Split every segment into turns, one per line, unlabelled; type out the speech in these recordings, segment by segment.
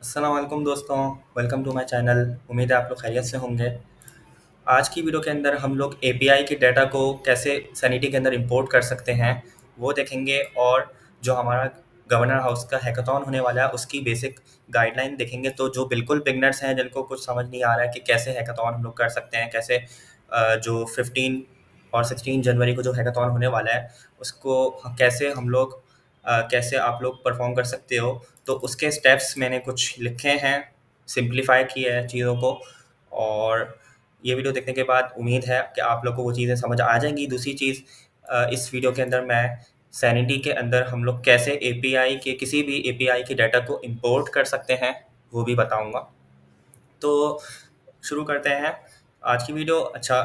अस्सलाम वालेकुम दोस्तों। Welcome to my channel. उम्मीद है आप लोग खैरियत से होंगे। आज की वीडियो के अंदर हम लोग एपीआई के डाटा को कैसे सैनिटी के अंदर इंपोर्ट कर सकते हैं वो देखेंगे, और जो हमारा गवर्नर हाउस का हैकाथॉन होने वाला है उसकी बेसिक गाइडलाइन देखेंगे। तो जो बिल्कुल बिगनर्स हैं, जिनको कुछ समझ नहीं आ रहा है कि कैसे हैकाथॉन हम लोग कर सकते हैं, कैसे जो 15 और 16 जनवरी को जो हैकाथॉन होने वाला है उसको कैसे हम लोग कैसे आप लोग परफॉर्म कर सकते हो, तो उसके स्टेप्स मैंने कुछ लिखे हैं, सिंप्लीफाई किए हैं चीज़ों को। और ये वीडियो देखने के बाद उम्मीद है कि आप लोग को वो चीज़ें समझ आ जाएंगी। दूसरी चीज़, इस वीडियो के अंदर मैं सैनिटी के अंदर हम लोग कैसे एपीआई के किसी भी एपीआई के डाटा को इंपोर्ट कर सकते हैं वो भी बताऊंगा। तो शुरू करते हैं आज की वीडियो। अच्छा,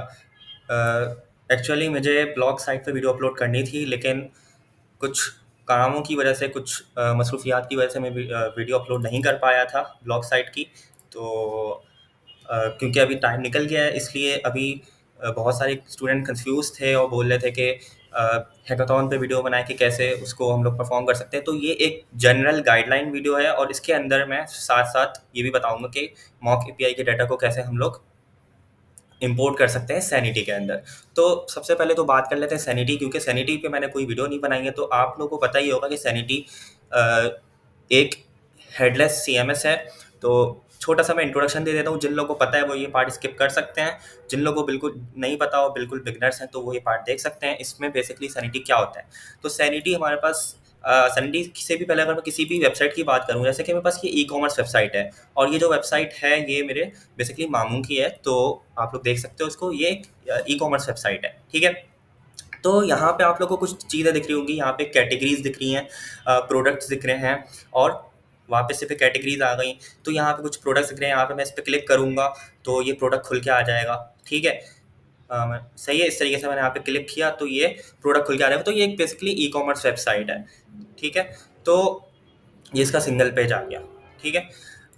एक्चुअली मुझे ब्लॉग साइट पे वीडियो अपलोड करनी थी, लेकिन कुछ कामों की वजह से, कुछ मसरूफियात की वजह से मैं वीडियो अपलोड नहीं कर पाया था ब्लॉग साइट की। तो क्योंकि अभी टाइम निकल गया है, इसलिए अभी बहुत सारे स्टूडेंट कंफ्यूज थे और बोल रहे थे कि हैकाथॉन पे वीडियो बनाए कि कैसे उसको हम लोग परफॉर्म कर सकते हैं। तो ये एक जनरल गाइडलाइन वीडियो है, और इसके अंदर मैं साथ साथ ये भी बताऊंगा कि मॉक एपीआई के डाटा को कैसे हम लोग इंपोर्ट कर सकते हैं सैनिटी के अंदर। तो सबसे पहले तो बात कर लेते हैं सैनिटी, क्योंकि सैनिटी पे मैंने कोई वीडियो नहीं बनाई है। तो आप लोगों को पता ही होगा कि सैनिटी एक हेडलेस सीएमएस है। तो छोटा सा मैं इंट्रोडक्शन दे देता हूँ। जिन लोगों को पता है वो ये पार्ट स्किप कर सकते हैं, जिन लोगों को बिल्कुल नहीं पता हो, बिल्कुल बिगनर्स हैं, तो वो ये पार्ट देख सकते हैं। इसमें बेसिकली सैनिटी क्या होता है। तो सैनिटी हमारे पास सैनिटी से भी पहले अगर मैं किसी भी वेबसाइट की बात करूँ, जैसे कि मेरे पास ये ई कॉमर्स वेबसाइट है, और ये जो वेबसाइट है ये मेरे बेसिकली मामू की है। तो आप लोग देख सकते हो इसको, ये एक ई कॉमर्स वेबसाइट है, ठीक है। तो यहाँ पे आप लोग को कुछ चीज़ें दिख रही होंगी। यहाँ पे कैटेगरीज दिख रही हैं, प्रोडक्ट्स दिख रहे हैं, और वापस से पे कैटेगरीज आ गई। तो यहाँ पे कुछ प्रोडक्ट्स दिख रहे हैं। यहाँ पे मैं इस पर क्लिक करूँगा तो ये प्रोडक्ट खुल के आ जाएगा, ठीक है। सही है। इस तरीके से मैंने यहाँ पे क्लिक किया तो ये प्रोडक्ट खुल के आ जाएगा। तो ये एक बेसिकली ई कॉमर्स वेबसाइट है, ठीक है। तो ये इसका सिंगल पेज आ गया, ठीक है।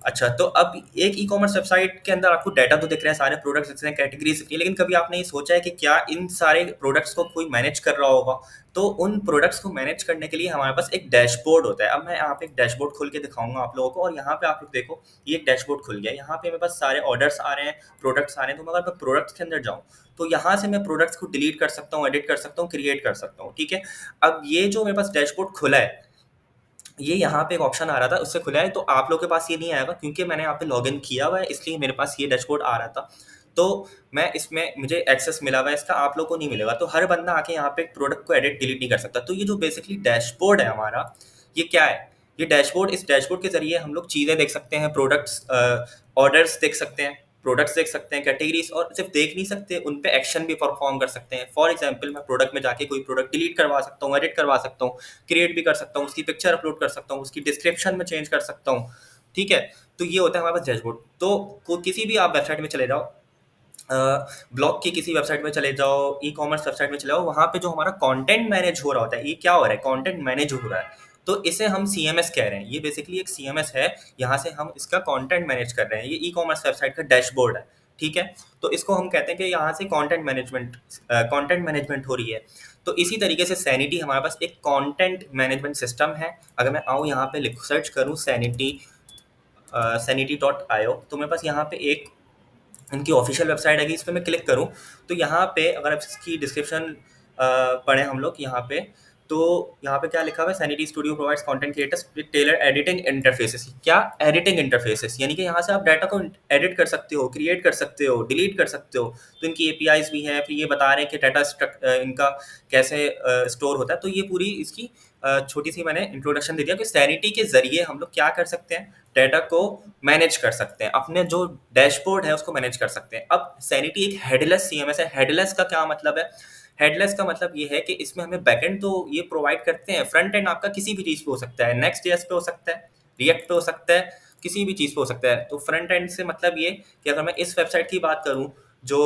अच्छा, तो अब एक ई कॉमर्स वेबसाइट के अंदर आपको डाटा तो दिख रहा है, सारे प्रोडक्ट्स दिख रहे हैं, कैटेगरीज दिख रही है, लेकिन कभी आपने ये सोचा है कि क्या इन सारे प्रोडक्ट्स को कोई मैनेज कर रहा होगा। तो उन प्रोडक्ट्स को मैनेज करने के लिए हमारे पास एक डैशबोर्ड होता है। अब मैं यहाँ पे एक डैशबोर्ड खोल के दिखाऊंगा आप लोगों को, और यहाँ पे आप लोग देखो ये एक डैशबोर्ड खुल गया। यहाँ पे मेरे पास सारे ऑर्डर्स आ रहे हैं, प्रोडक्ट्स आ रहे हैं। तो अगर मैं प्रोडक्ट्स के अंदर जाऊँ तो यहाँ से मैं प्रोडक्ट्स को डिलीट कर सकता हूँ, एडिट कर सकता हूँ, क्रिएट कर सकता हूँ, ठीक है। अब ये जो मेरे पास डैशबोर्ड खुला है, ये यहाँ पे एक ऑप्शन आ रहा था, उससे खुला है। तो आप लोग के पास ये नहीं आएगा, क्योंकि मैंने यहाँ पे लॉगिन किया हुआ है, इसलिए मेरे पास ये डैशबोर्ड आ रहा था। तो मैं इसमें मुझे एक्सेस मिला हुआ है, इसका आप लोग को नहीं मिलेगा। तो हर बंदा आके यहाँ पे प्रोडक्ट को एडिट डिलीट नहीं कर सकता। तो ये जो बेसिकली डैशबोर्ड है हमारा, ये क्या है। ये डैशबोर्ड, इस डैशबोर्ड के जरिए हम लोग चीज़ें देख सकते हैं, प्रोडक्ट्स, ऑर्डर्स देख सकते हैं, प्रोडक्ट्स देख सकते हैं, कैटेगरीज, और सिर्फ देख नहीं सकते, उन पे एक्शन भी परफॉर्म कर सकते हैं। फॉर एग्जांपल, मैं प्रोडक्ट में जाके कोई प्रोडक्ट डिलीट करवा सकता हूँ, एडिट करवा सकता हूँ, क्रिएट भी कर सकता हूँ, उसकी पिक्चर अपलोड कर सकता हूँ, उसकी डिस्क्रिप्शन में चेंज कर सकता हूँ, ठीक है। तो ये होता है हमारे पास डैशबोर्ड। तो किसी भी आप वेबसाइट में चले जाओ, ब्लॉग की किसी वेबसाइट में चले जाओ, ई कॉमर्स वेबसाइट में चले जाओ, वहाँ पे जो हमारा कंटेंट मैनेज हो रहा होता है, ये क्या हो रहा है, कंटेंट मैनेज हो रहा है। तो इसे हम सीएमएस कह रहे हैं। ये बेसिकली एक सीएमएस है, यहाँ से हम इसका कंटेंट मैनेज कर रहे हैं। ये ई कॉमर्स वेबसाइट का डैशबोर्ड है, ठीक है। तो इसको हम कहते हैं कि यहाँ से कंटेंट मैनेजमेंट हो रही है। तो इसी तरीके से सैनिटी हमारे पास एक कंटेंट मैनेजमेंट सिस्टम है। अगर मैं आऊँ यहाँ पे सर्च करूँ सैनिटी, sanity.io, तो मेरे पास यहाँ पे एक इनकी ऑफिशियल वेबसाइट है। इस पर मैं क्लिक करूँ तो यहाँ पे अगर आप इसकी डिस्क्रिप्शन पढ़ें हम लोग यहाँ पे, तो यहाँ पे क्या लिखा हुआ है, Sanity Studio provides content creators with tailor editing interfaces. क्या एडिटिंग इंटरफेसेस, यानी कि यहाँ से आप डाटा को एडिट कर सकते हो, क्रिएट कर सकते हो, डिलीट कर सकते हो। तो इनकी एपीआईज भी हैं। फिर ये बता रहे हैं कि डाटा इनका कैसे स्टोर होता है। तो ये पूरी इसकी छोटी सी मैंने इंट्रोडक्शन दे दिया कि सैनिटी के जरिए हम लोग क्या कर सकते हैं, डाटा को मैनेज कर सकते हैं, अपने जो डैशबोर्ड है उसको मैनेज कर सकते हैं। अब सैनिटी एक हेडलेस सीएमएस है। हेडलेस का क्या मतलब है। हेडलेस का मतलब ये है कि इसमें हमें बैकएंड तो ये प्रोवाइड करते हैं, फ्रंट एंड आपका किसी भी चीज़ पे हो सकता है, नेक्स्ट जेएस पे हो सकता है, रिएक्ट पे हो सकता है, किसी भी चीज़ पे हो सकता है। तो फ्रंट एंड से मतलब ये कि अगर मैं इस वेबसाइट की बात करूँ जो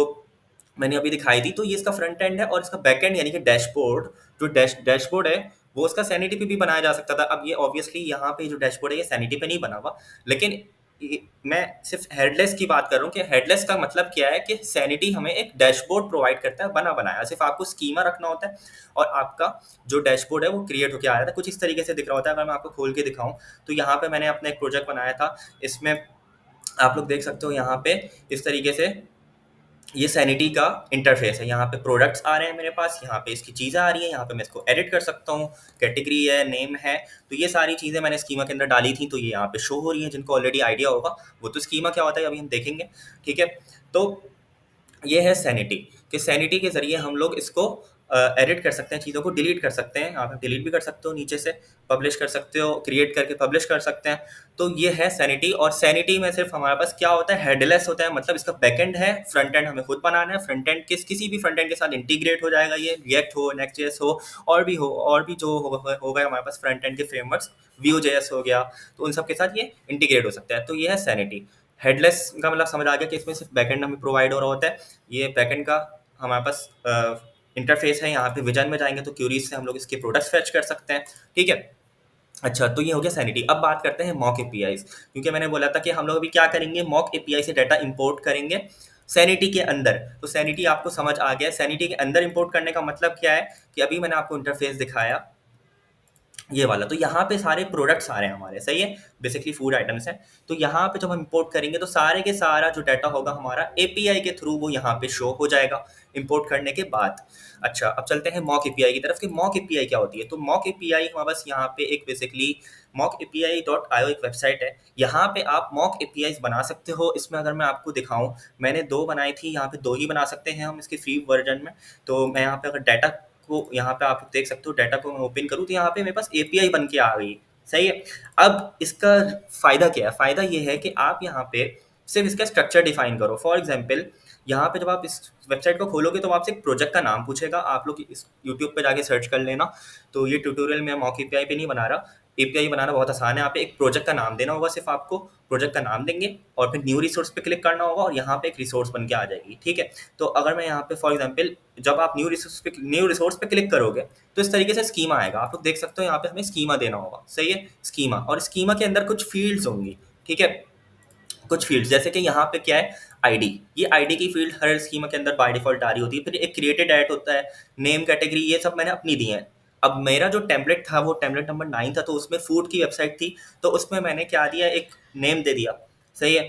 मैंने अभी दिखाई दी, तो ये इसका फ्रंट एंड है, और इसका बैक एंड यानी कि डैशबोर्ड, जो डैशबोर्ड है वो उसका सैनिटी पे भी बनाया जा सकता था। अब ये ऑब्वियसली यहाँ पे जो डैशबोर्ड है ये सैनिटी पे नहीं बना हुआ, लेकिन मैं सिर्फ हेडलेस की बात कर रहा हूँ कि हेडलेस का मतलब क्या है कि सैनिटी हमें एक डैशबोर्ड प्रोवाइड करता है बना बनाया, सिर्फ आपको स्कीमा रखना होता है और आपका जो डैशबोर्ड है वो क्रिएट होकर आ रहा था, कुछ इस तरीके से दिख रहा होता है। अगर मैं आपको खोल के दिखाऊं तो यहाँ पे मैंने अपना एक प्रोजेक्ट बनाया था, इसमें आप लोग देख सकते हो यहाँ पे इस तरीके से ये सैनिटी का इंटरफेस है। यहाँ पे प्रोडक्ट्स आ रहे हैं मेरे पास, यहाँ पे इसकी चीज़ें आ रही हैं, यहाँ पे मैं इसको एडिट कर सकता हूँ, कैटेगरी है, नेम है। तो ये सारी चीज़ें मैंने स्कीमा के अंदर डाली थी, तो ये यहाँ पे शो हो रही हैं। जिनको ऑलरेडी आइडिया होगा वो तो स्कीमा क्या होता है अभी हम देखेंगे, ठीक है। तो ये है सैनिटी, कि सैनिटी के ज़रिए हम लोग इसको एडिट कर सकते हैं, चीज़ों को डिलीट कर सकते हैं। आप डिलीट भी कर सकते हो नीचे से, पब्लिश कर सकते हो, क्रिएट करके पब्लिश कर सकते हैं। तो ये है सैनिटी। और सैनिटी में सिर्फ हमारे पास क्या होता है, हेडलेस होता है, मतलब इसका बैकएंड है, फ्रंट एंड हमें खुद बनाना है। फ्रंट एंड किसी भी फ्रंट एंड के साथ इंटीग्रेट हो जाएगा, ये रिएक्ट हो, नेक्स्ट.जेएस हो, और भी जो होगा हमारे पास फ्रंट एंड के फ्रेमवर्क्स, Vue.js हो गया, तो उन सब के साथ ये इंटीग्रेट हो सकता है। तो ये है सैनिटी। हेडलेस का मतलब समझ आ गया कि इसमें सिर्फ बैकएंड हमें प्रोवाइड हो रहा होता है। ये बैकएंड का हमारे पास इंटरफेस है। यहाँ पे विजन में जाएंगे तो क्यूरीज से हम लोग इसके प्रोडक्ट्स फेच कर सकते हैं, ठीक है। अच्छा, तो ये हो गया सैनिटी। अब बात करते हैं मॉक एपीआईज, क्योंकि मैंने बोला था कि हम लोग अभी क्या करेंगे, मॉक एपीआई से डाटा इंपोर्ट करेंगे सैनिटी के अंदर। तो सैनिटी आपको समझ आ गया। सैनिटी के अंदर इंपोर्ट करने का मतलब क्या है कि अभी मैंने आपको इंटरफेस दिखाया ये वाला, तो यहाँ पे सारे प्रोडक्ट्स आ रहे हैं हमारे, सही है, बेसिकली फूड आइटम्स हैं। तो यहाँ पे जब हम इंपोर्ट करेंगे तो सारे के सारा जो डाटा होगा हमारा एपीआई के थ्रू वो यहाँ पे शो हो जाएगा इंपोर्ट करने के बाद। अच्छा, अब चलते हैं मॉक एपीआई की तरफ कि मॉक एपीआई क्या होती है। तो मॉक एपीआई हमारे पास यहाँ पे एक बेसिकली mockAPI.io एक वेबसाइट है। यहाँ पे आप मॉक एपीआईज बना सकते हो। इसमें अगर मैं आपको दिखाऊं, मैंने 2 बनाई थी, यहाँ पे 2 ही बना सकते हैं हम इसके फ्री वर्जन में। तो मैं यहाँ पे अगर डाटा को, यहाँ पे आप देख सकते हो, डाटा को मैं ओपन करूँ तो यहाँ पे मेरे पास एपीआई बन के आ गई, सही है। अब इसका फ़ायदा क्या है, फ़ायदा ये है कि आप यहाँ पे सिर्फ इसका स्ट्रक्चर डिफाइन करो। फॉर एग्जाम्पल, यहाँ पे जब आप इस वेबसाइट को खोलोगे तो आपसे एक प्रोजेक्ट का नाम पूछेगा। आप लोग इस यूट्यूब पे जाके सर्च कर लेना। तो ये ट्यूटोरियल मैं मॉक एपीआई पे नहीं बना रहा, एपीआई बनाना बहुत आसान है। यहाँ पे एक प्रोजेक्ट का नाम देना होगा, सिर्फ आपको प्रोजेक्ट का नाम देंगे और फिर न्यू रिसोर्स पे क्लिक करना होगा और यहाँ पे एक रिसोर्स बन के आ जाएगी, ठीक है। तो अगर मैं यहाँ पे फॉर एग्जांपल जब आप न्यू रिसोर्स पे क्लिक करोगे तो इस तरीके से स्कीमा आएगा। आप लोग देख सकते हो यहाँ पे हमें स्कीमा देना होगा, सही है, स्कीमा। और स्कीमा के अंदर कुछ फील्ड्स होंगी, ठीक है, कुछ फील्ड्स, जैसे कि यहाँ पे क्या है, आईडी। ये आईडी की फील्ड हर स्कीमा के अंदर बाय डिफॉल्ट आ रही होती है। फिर एक क्रिएटेड ऐड होता है, नेम, कैटेगरी, ये सब मैंने अपनी दी हैं। अब मेरा जो टेम्पलेट था वो टेम्पलेट नंबर 9 था, तो उसमें फूड की वेबसाइट थी, तो उसमें मैंने क्या दिया, एक नेम दे दिया, सही है।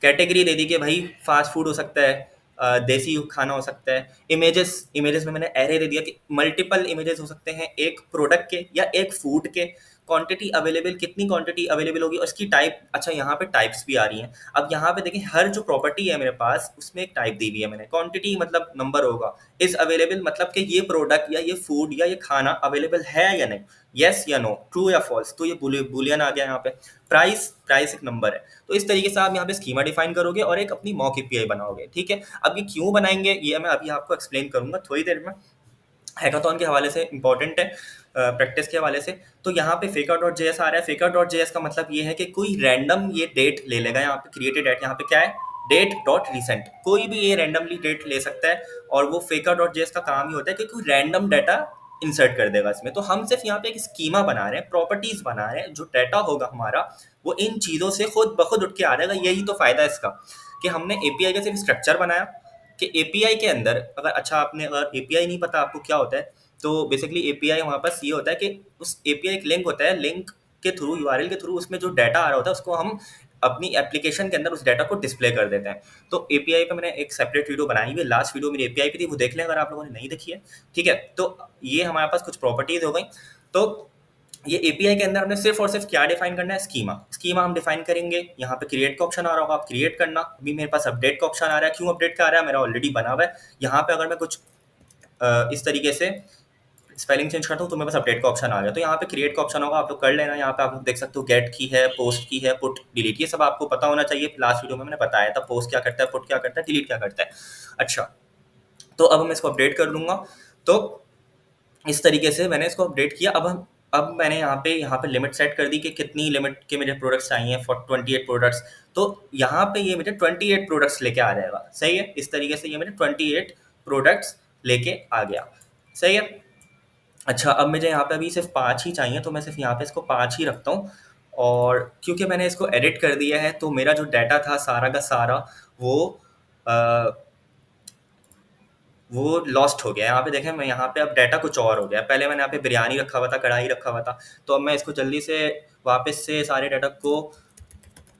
कैटेगरी दे दी कि भाई फास्ट फूड हो सकता है, देसी खाना हो सकता है। इमेजेस, इमेजेस में मैंने एरे दे दिया कि मल्टीपल इमेजेस हो सकते हैं एक प्रोडक्ट के या एक फूड के। क्वांटिटी अवेलेबल, कितनी क्वांटिटी अवेलेबल होगी और इसकी टाइप। अच्छा, यहाँ पे टाइप्स भी आ रही हैं। अब यहाँ पे देखिए, हर जो प्रॉपर्टी है मेरे पास उसमें एक टाइप दी हुई है मैंने। क्वांटिटी मतलब नंबर होगा, इज अवेलेबल मतलब कि ये प्रोडक्ट या ये फूड या ये खाना अवेलेबल है या नहीं, येस या नो, ट्रू या फॉल्स। तो ये बुलियन आ गया यहाँ पे। प्राइस, प्राइस एक नंबर है। तो इस तरीके से आप यहाँ पे स्कीमा डिफाइन करोगे और एक अपनी मॉक एपीआई बनाओगे, ठीक है। अब ये क्यों बनाएंगे ये मैं अभी आपको एक्सप्लेन करूंगा थोड़ी देर में। हैकाथॉन के हवाले से इंपॉर्टेंट है, प्रैक्टिस के हवाले से। तो यहाँ पे faker.js आ रहा है। faker.js का मतलब ये है कि कोई रैंडम ये डेट ले लेगा। यहाँ पे क्रिएटेड डेट, यहाँ पे क्या है, डेट डॉट रिसेंट, कोई भी ये रैंडमली डेट ले सकता है। और वो faker.js का काम ही होता है कि कोई रैंडम डाटा इंसर्ट कर देगा इसमें। तो हम सिर्फ यहाँ पे एक स्कीमा बना रहे हैं, प्रॉपर्टीज बना रहे हैं, जो डाटा होगा हमारा वो इन चीज़ों से खुद ब खुद उठ के आ जाएगा। यही तो फायदा है इसका, कि हमने एपीआई का सिर्फ स्ट्रक्चर बनाया कि एपीआई के अंदर अगर, अच्छा आपने अगर एपीआई नहीं पता आपको क्या होता है, तो बेसिकली एपीआई हमारे पास ये होता है कि उस एपीआई एक लिंक होता है, लिंक के थ्रू, यूआरएल के थ्रू उसमें जो डाटा आ रहा होता है उसको हम अपनी एप्लीकेशन के अंदर उस डाटा को डिस्प्ले कर देते हैं। तो एपीआई पे मैंने एक सेपरेट वीडियो बनाई हुई है, लास्ट वीडियो मेरी एपीआई पे थी, वो देख लें अगर आप लोगों ने नहीं देखी है, ठीक है। तो ये हमारे पास कुछ प्रॉपर्टीज हो गई। तो ये एपीआई के अंदर हमने सिर्फ और सिर्फ क्या डिफाइन करना है, स्कीमा। स्कीमा हम डिफाइन करेंगे। यहाँ पे क्रिएट का ऑप्शन आ रहा होगा, आप क्रिएट करना। अभी मेरे पास अपडेट का ऑप्शन आ रहा है। क्यों अपडेट का आ रहा है, मेरा ऑलरेडी बना हुआ है। यहाँ पे अगर मैं कुछ इस तरीके से स्पेलिंग चेंज करता हूँ तो मेरे पास अपडेट का ऑप्शन आ गया। तो यहाँ पे क्रिएट का ऑप्शन होगा, आप लोग कर लेना। यहाँ पे आप लोग देख सकते हो गेट की है, पोस्ट की है, पुट, डिलीट, ये सब आपको पता होना चाहिए। लास्ट वीडियो में मैंने बताया था पोस्ट क्या करता है, पुट क्या करता है, डिलीट क्या करता है। अच्छा, तो अब मैं इसको अपडेट कर लूँगा। तो इस तरीके से मैंने इसको अपडेट किया। अब मैंने यहाँ पे लिमिट सेट कर दी कि कितनी लिमिट के मेरे प्रोडक्ट्स चाहिए, फॉर 28 प्रोडक्ट्स। तो यहाँ पे ये मेरे 28 प्रोडक्ट्स लेके आ जाएगा, सही है। इस तरीके से ये मेरे 28 प्रोडक्ट्स लेके आ गया, सही है। अच्छा, अब मुझे यहाँ पे अभी सिर्फ 5 ही चाहिए, तो मैं सिर्फ यहाँ पे इसको 5 ही रखता हूँ। और क्योंकि मैंने इसको एडिट कर दिया है तो मेरा जो डाटा था सारा का सारा वो अ, वो लॉस्ट हो गया। यहाँ पे देखें, मैं यहाँ पे अब डाटा कुछ और हो गया। पहले मैंने यहाँ पे बिरयानी रखा हुआ था, कढ़ाई रखा हुआ था, तो अब मैं इसको जल्दी से वापस से सारे डाटा को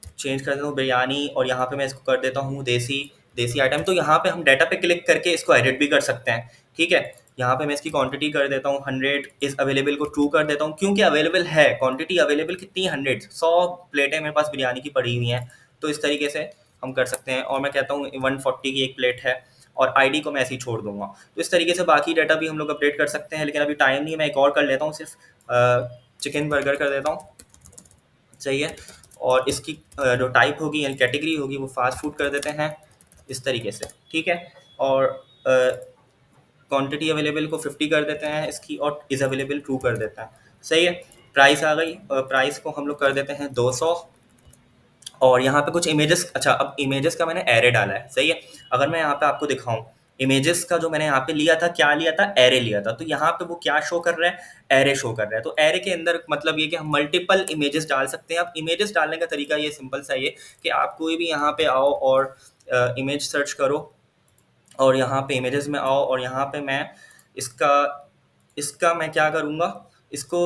चेंज कर देता हूँ बिरयानी, और यहाँ पे मैं इसको कर देता हूँ देसी देसी आइटम। तो यहाँ पे हम डाटा पे क्लिक करके इसको एडिट भी कर सकते हैं। ठीक है, यहाँ पे मैं इसकी क्वांटिटी कर देता हूँ 100, इस अवेलेबल को ट्रू कर देता हूँ क्योंकि अवेलेबल है, क्वांटिटी अवेलेबल कितनी 100 प्लेटें मेरे पास बिरयानी की पड़ी हुई हैं। तो इस तरीके से हम कर सकते हैं। और मैं कहता हूँ 140 की एक प्लेट है, और आईडी को मैं ऐसे ही छोड़ दूंगा। तो इस तरीके से बाकी डाटा भी हम लोग अपडेट कर सकते हैं, लेकिन अभी टाइम नहीं है। मैं एक और कर लेता हूँ, सिर्फ चिकन बर्गर कर देता हूँ, सही है। और इसकी जो टाइप होगी यानी कैटेगरी होगी वो फास्ट फूड कर देते हैं इस तरीके से, ठीक है। और क्वांटिटी अवेलेबल को 50 कर देते हैं इसकी, और इज़ अवेलेबल ट्रू कर देते हैं, सही है। प्राइस आ गई, प्राइस को हम लोग कर देते हैं 200। और यहाँ पे कुछ इमेजेस, अच्छा अब इमेजेस का मैंने एरे डाला है, सही है। अगर मैं यहाँ पे आपको दिखाऊं, इमेजेस का जो मैंने यहाँ पे लिया था, क्या लिया था, एरे लिया था। तो यहाँ पे वो क्या शो कर रहा है, एरे शो कर रहा है। तो एरे के अंदर मतलब ये कि हम मल्टीपल इमेजेस डाल सकते हैं। अब इमेजेस डालने का तरीका ये सिंपल सा ये कि आप कोई भी यहाँ पे आओ और इमेज सर्च करो, और यहाँ पे इमेजेस में आओ, और यहाँ पे मैं इसका इसका मैं क्या करूँगा, इसको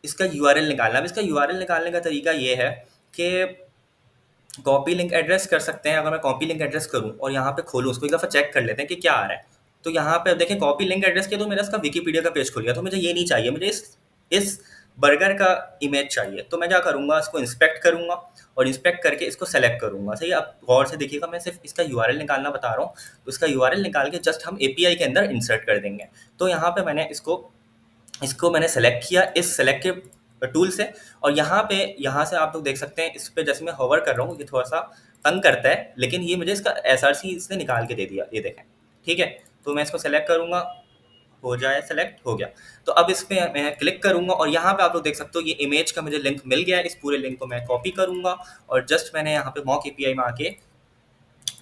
इसका यूआरएल निकालना। अब इसका यूआरएल निकालने का तरीका ये है कि कॉपी लिंक एड्रेस कर सकते हैं। अगर मैं कॉपी लिंक एड्रेस करूं और यहाँ पे खोलूं, उसको एक दफ़ा चेक कर लेते हैं कि क्या आ रहा है। तो यहाँ पे अब देखें, कॉपी लिंक एड्रेस के तो मेरा इसका विकीपीडिया का पेज खुल गया। तो मुझे ये नहीं चाहिए, मुझे इस बर्गर का इमेज चाहिए। तो मैं क्या करूँगा, इसको इंस्पेक्ट करूँगा, और इंस्पेक्ट करके इसको सेलेक्ट करूँगा, सही है। अब गौर से देखिएगा, मैं सिर्फ इसका यूआरएल निकालना बता रहा हूँ। तो इसका यूआरएल निकाल के जस्ट हम एपीआई के अंदर इंसर्ट कर देंगे। तो यहाँ पे मैंने इसको इसको मैंने सेलेक्ट किया इस सेलेक्ट के टूल से, और यहाँ पे यहाँ से आप लोग देख सकते हैं, इस पे जैसे मैं होवर कर रहा हूँ, ये थोड़ा सा तंग करता है, लेकिन ये मुझे इसका एसआरसी इसने निकाल के दे दिया, ये देखें, ठीक है। तो मैं इसको सेलेक्ट करूँगा, हो जाए, सेलेक्ट हो गया। तो अब इस पे मैं क्लिक करूँगा, और यहाँ पे आप लोग देख सकते हो ये इमेज का मुझे लिंक मिल गया है। इस पूरे लिंक को मैं कॉपी करूँगा, और जस्ट मैंने यहाँ पे मॉक एपीआई में आके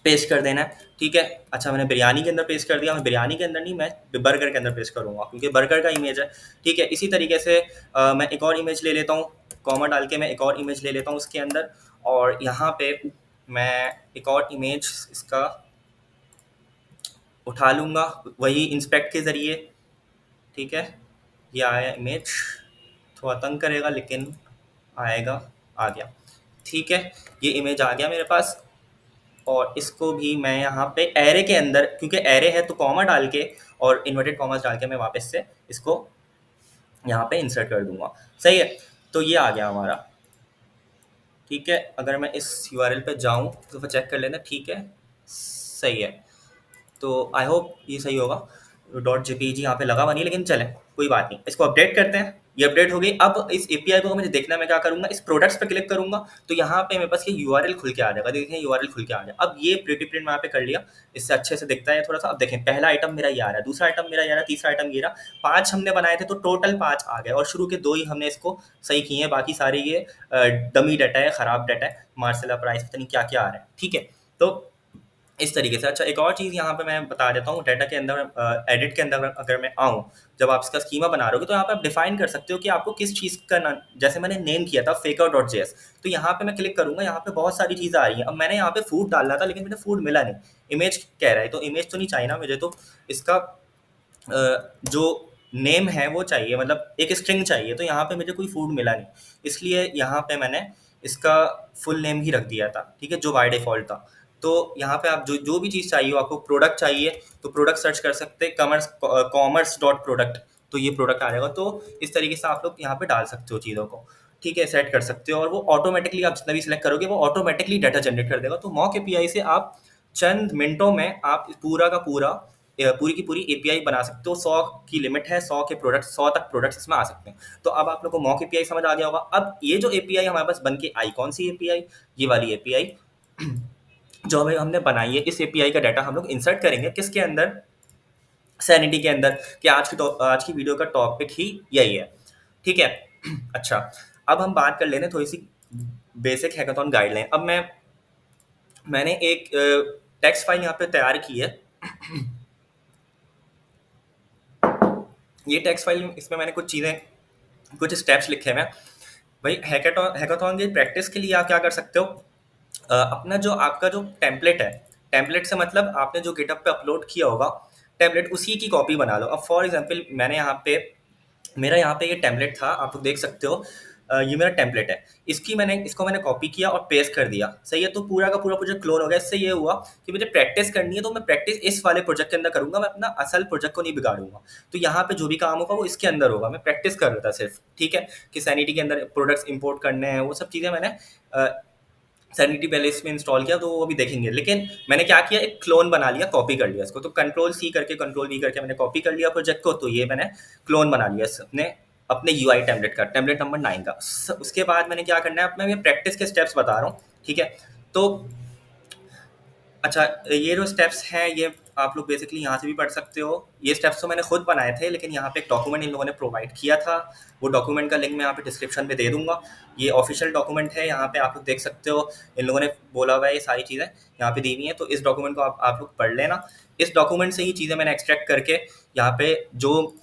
पेस्ट कर देना है, ठीक है। अच्छा, मैंने बिरयानी के अंदर पेस्ट कर दिया। मैं बिरयानी के अंदर नहीं, मैं बर्गर के अंदर पेस्ट करूँगा क्योंकि बर्गर का इमेज है, ठीक है। इसी तरीके से मैं एक और इमेज ले लेता हूँ, कॉमा डाल के मैं एक और इमेज ले लेता हूँ उसके अंदर, और यहाँ पे मैं एक और इमेज इसका उठा लूँगा वही इंस्पेक्ट के ज़रिए, ठीक है। ये आया इमेज, थोड़ा तंग करेगा लेकिन आएगा, आ गया, ठीक है। ये इमेज आ गया मेरे पास, और इसको भी मैं यहाँ पे एरे के अंदर, क्योंकि एरे है तो कॉमा डाल के और इन्वर्टेड कॉमास डाल के मैं वापस से इसको यहाँ पे इंसर्ट कर दूंगा, सही है। तो ये आ गया हमारा, ठीक है। अगर मैं इस यूआरएल पे जाऊँ तो फिर चेक कर लेना, ठीक है, सही है। तो आई होप ये सही होगा। .jpg यहाँ पे लगा हुआ नहीं, लेकिन चलें, कोई बात नहीं। इसको अपडेट करते हैं, ये अपडेट हो गई। अब इस एपीआई को मुझे देखना है, मैं क्या करूँगा, इस प्रोडक्ट्स पे क्लिक करूँगा, तो यहाँ पे मेरे पास ये यूआरएल खुल के आ जाएगा। देखें, यूआरएल खुल के आ गया। अब ये प्रिटी प्रिंट मैं यहाँ पे कर लिया, इससे अच्छे से दिखता है थोड़ा सा। अब देखें, पहला आइटम मेरा ये आ रहा है, दूसरा आइटम मेरा ये आ रहा है, तीसरा आइटम ये रहा। 5 हमने बनाए थे, तो टोटल 5 आ गए, और शुरू के 2 ही हमने इसको सही किए हैं, बाकी सारे ये डमी डाटा है, ख़राब डाटा है, मार्सेला प्राइस पता नहीं क्या क्या आ रहा है, ठीक है। तो इस तरीके से। अच्छा, एक और चीज़ यहाँ पे मैं बता देता हूँ, डाटा के अंदर एडिट के अंदर अगर मैं आऊँ, जब आप इसका स्कीमा बना रहे हो तो यहाँ पे आप डिफाइन कर सकते हो कि आपको किस चीज़ का ना, जैसे मैंने नेम किया था faker.js, तो यहाँ पे मैं क्लिक करूँगा, यहाँ पे बहुत सारी चीज़ें आ रही हैं। अब मैंने यहाँ पे फूड डालना था, लेकिन मुझे फूड मिला नहीं, इमेज कह रहा है, तो इमेज तो नहीं चाहिए ना मुझे, तो इसका जो नेम है वो चाहिए, मतलब एक स्ट्रिंग चाहिए। तो यहाँ पे मुझे कोई फूड मिला नहीं, इसलिए यहाँ पे मैंने इसका फुल नेम ही रख दिया था, ठीक है, जो बाय डिफ़ॉल्ट था। तो यहाँ पे आप जो जो भी चीज़ चाहिए हो, आपको प्रोडक्ट चाहिए तो प्रोडक्ट सर्च कर सकते हैं, कॉमर्स डॉट प्रोडक्ट, तो ये प्रोडक्ट आ जाएगा। तो इस तरीके से आप लोग यहाँ पे डाल सकते हो चीज़ों को, ठीक है, सेट कर सकते हो, और वो ऑटोमेटिकली आप जितना भी सिलेक्ट करोगे वो ऑटोमेटिकली डाटा जनरेट कर देगा। तो मॉक एपीआई से आप चंद मिनटों में आप पूरा का पूरा पूरी की पूरी एपीआई बना सकते हो। 100 की लिमिट है, 100 के प्रोडक्ट, 100 तक प्रोडक्ट्स इसमें आ सकते हैं। तो अब आप लोग को मॉक एपीआई समझ आ गया होगा। अब ये जो एपीआई हमारे पास बन के आई, कौन सी एपीआई, ये वाली एपीआई जो हमें हमने बनाई है, इस एपीआई का डाटा हम लोग इंसर्ट करेंगे किसके अंदर, सैनिटी के अंदर, कि आज की वीडियो का टॉपिक ही यही है, ठीक है। अच्छा, अब हम बात कर लेते हैं थोड़ी सी बेसिक हैकाथॉन गाइडलाइन। अब मैंने एक टेक्स्ट फाइल यहाँ पे तैयार की है। ये टेक्स्ट फाइल, इसमें मैंने कुछ चीज़ें, कुछ स्टेप्स लिखे हुए हैं भाई हैकाथॉन की प्रैक्टिस के लिए आप क्या कर सकते हो, अपना जो आपका जो टेम्पलेट है, टेम्पलेट से मतलब आपने जो गिटहब पे अपलोड किया होगा टेम्पलेट, उसी की कॉपी बना लो। अब फॉर एग्जांपल मैंने यहाँ पे, मेरा यहाँ पे ये टेम्पलेट था, आप लोग देख सकते हो, ये मेरा टेम्पलेट है, इसको मैंने कॉपी किया और पेस्ट कर दिया, सही है। तो पूरा का पूरा प्रोजेक्ट क्लोन हो गया। इससे ये हुआ कि मुझे प्रैक्टिस करनी है तो मैं प्रैक्टिस इस वाले प्रोजेक्ट के अंदर करूंगा, मैं अपना असल प्रोजेक्ट को नहीं बिगाड़ूंगा। तो यहाँ पे जो भी काम होगा वो इसके अंदर होगा, मैं प्रैक्टिस कर रहा था सिर्फ, ठीक है, कि सैनिटी के अंदर प्रोडक्ट्स इंपोर्ट करने हैं, वो सब चीज़ें मैंने सैनिटी पहले इसमें इंस्टॉल किया, तो वो भी देखेंगे। लेकिन मैंने क्या किया, एक क्लोन बना लिया, कॉपी कर लिया इसको। तो कंट्रोल सी करके कंट्रोल वी करके मैंने कॉपी कर लिया प्रोजेक्ट को। तो ये मैंने क्लोन बना लिया अपने अपने यूआई टेम्पलेट का, टेम्पलेट नंबर 9 का। उसके बाद मैंने क्या करना है, अब मैं प्रैक्टिस के स्टेप्स बता रहा हूँ, ठीक है। तो अच्छा, ये जो स्टेप्स हैं ये आप लोग बेसिकली यहाँ से भी पढ़ सकते हो। ये स्टेप्स तो मैंने खुद बनाए थे, लेकिन यहाँ पे एक डॉक्यूमेंट इन लोगों ने प्रोवाइड किया था, वो डॉक्यूमेंट का लिंक मैं यहाँ पे डिस्क्रिप्शन में दे दूंगा। ये ऑफिशियल डॉक्यूमेंट है, यहाँ पे आप लोग देख सकते हो, इन लोगों ने बोला हुआ है ये सारी चीज़ें यहाँ पे दी हुई हैं। तो इस डॉक्यूमेंट को आप लोग पढ़ लेना। इस डॉक्यूमेंट से ही चीज़ें मैंने एक्सट्रैक्ट करके यहाँ पे जो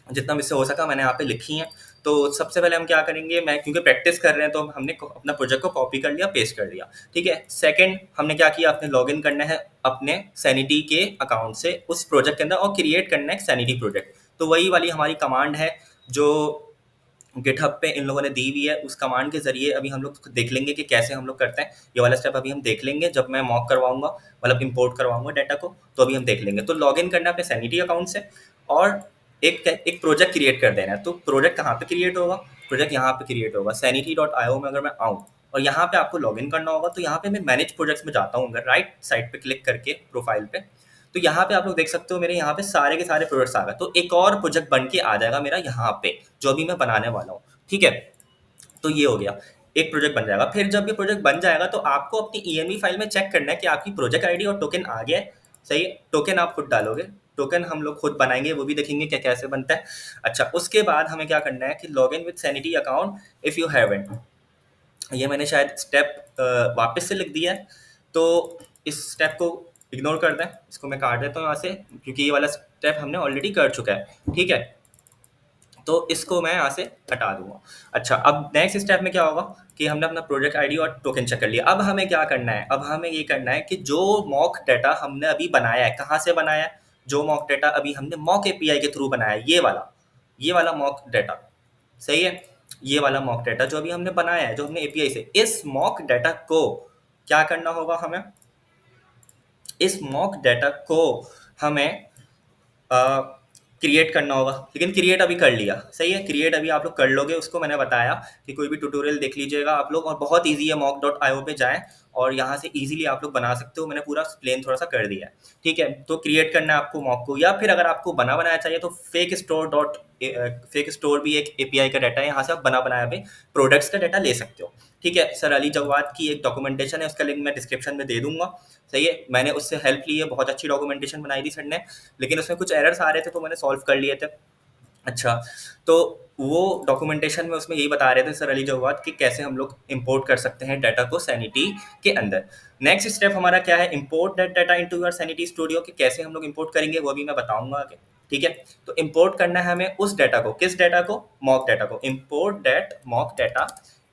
जितना मुझसे हो सका मैंने यहाँ पे लिखी हैं। तो सबसे पहले हम क्या करेंगे, मैं क्योंकि प्रैक्टिस कर रहे हैं तो हमने अपना प्रोजेक्ट को कॉपी कर लिया, पेस्ट कर दिया, ठीक है। सेकंड हमने क्या किया, अपने लॉगिन करना है अपने सैनिटी के अकाउंट से उस प्रोजेक्ट के अंदर और क्रिएट करना है सैनिटी प्रोजेक्ट। तो वही वाली हमारी कमांड है जो गिटहब पे इन लोगों ने दी हुई है। उस कमांड के जरिए अभी हम लोग देख लेंगे कि कैसे हम लोग करते हैं। ये वाला स्टेप अभी हम देख लेंगे जब मैं मॉक करवाऊंगा, मतलब इंपोर्ट करवाऊंगा डाटा को, तो अभी हम देख लेंगे। तो लॉगिन करना है अपने सैनिटी अकाउंट से और एक प्रोजेक्ट क्रिएट कर देना है। तो प्रोजेक्ट कहाँ पे क्रिएट होगा, प्रोजेक्ट यहाँ पे क्रिएट होगा sanity.io में। अगर मैं आऊँ और यहाँ पे आपको लॉगिन करना होगा, तो यहाँ पे मैं मैनेज प्रोजेक्ट्स में जाता हूँ, अगर राइट साइड पे क्लिक करके प्रोफाइल पे, तो यहाँ पे आप लोग देख सकते हो मेरे यहाँ पे सारे के सारे प्रोजेक्ट्स आ गए। तो एक और प्रोजेक्ट बन के आ जाएगा मेरा यहाँ पे, जो अभी मैं बनाने वाला हूँ, ठीक है। तो ये हो गया, एक प्रोजेक्ट बन जाएगा। फिर जब ये प्रोजेक्ट बन जाएगा तो आपको अपनी ENV फाइल में चेक करना है कि आपकी प्रोजेक्ट आईडी और टोकन आ गया है, सही है। टोकन आप खुद डालोगे, टोकन हम लोग खुद बनाएंगे, वो भी देखेंगे क्या कैसे बनता है। अच्छा, उसके बाद हमें क्या करना है कि log in with sanity account if you haven't. ये मैंने शायद स्टेप वापस से लिख दिया है, तो इस स्टेप को इग्नोर कर दें, इसको मैं काट देता हूँ यहाँ से, क्योंकि ये वाला स्टेप हमने ऑलरेडी कर चुका है, ठीक है। तो इसको मैं यहाँ से हटा दूंगा। अच्छा, अब नेक्स्ट स्टेप में क्या होगा कि हमने अपना प्रोजेक्ट आईडी और टोकन चेक कर लिया। अब हमें क्या करना है, अब हमें ये करना है कि जो मॉक डाटा हमने अभी बनाया है, कहाँ से बनाया है, जो मॉक डाटा अभी हमने मॉक एपीआई के थ्रू बनाया है, ये वाला मॉक डाटा, सही है। ये वाला मॉक डाटा जो अभी हमने बनाया है, जो हमने एपीआई से, इस मॉक डाटा को क्या करना होगा हमें, इस मॉक डाटा को हमें क्रिएट करना होगा। लेकिन क्रिएट अभी कर लिया, सही है, क्रिएट अभी आप लोग कर लोगे। उसको मैंने बताया कि कोई भी ट्यूटोरियल देख लीजिएगा आप लोग, और बहुत इजी है, mock.io पे जाएं और यहाँ से इजीली आप लोग बना सकते हो। मैंने पूरा एक्सप्लेन थोड़ा सा कर दिया है, ठीक है। तो क्रिएट करना है आपको मॉक को, या फिर अगर आपको बना बनाया चाहिए तो फेक स्टोर भी एक एपीआई का डाटा है, यहाँ से आप बना बनाया भी प्रोडक्ट्स का डाटा ले सकते हो, ठीक है। सर अली जवाद की एक डॉक्यूमेंटेशन है, उसका लिंक मैं डिस्क्रिप्शन में दे दूंगा, सही है। मैंने उससे हेल्प ली है, बहुत अच्छी डॉक्यूमेंटेशन बनाई थी सर ने, लेकिन उसमें कुछ एरर्स आ रहे थे तो मैंने सॉल्व कर लिए थे। अच्छा, तो वो डॉक्यूमेंटेशन में उसमें यही बता रहे थे सर अली जवाद कि कैसे हम लोग इंपोर्ट कर सकते हैं डाटा को सैनिटी के अंदर। नेक्स्ट स्टेप हमारा क्या है, import that data into your sanity studio, कि कैसे हम लोग इंपोर्ट करेंगे वो भी मैं बताऊंगा आगे, ठीक है। तो इंपोर्ट करना है हमें उस डाटा को, किस डाटा को, मॉक डाटा को। Import that mock data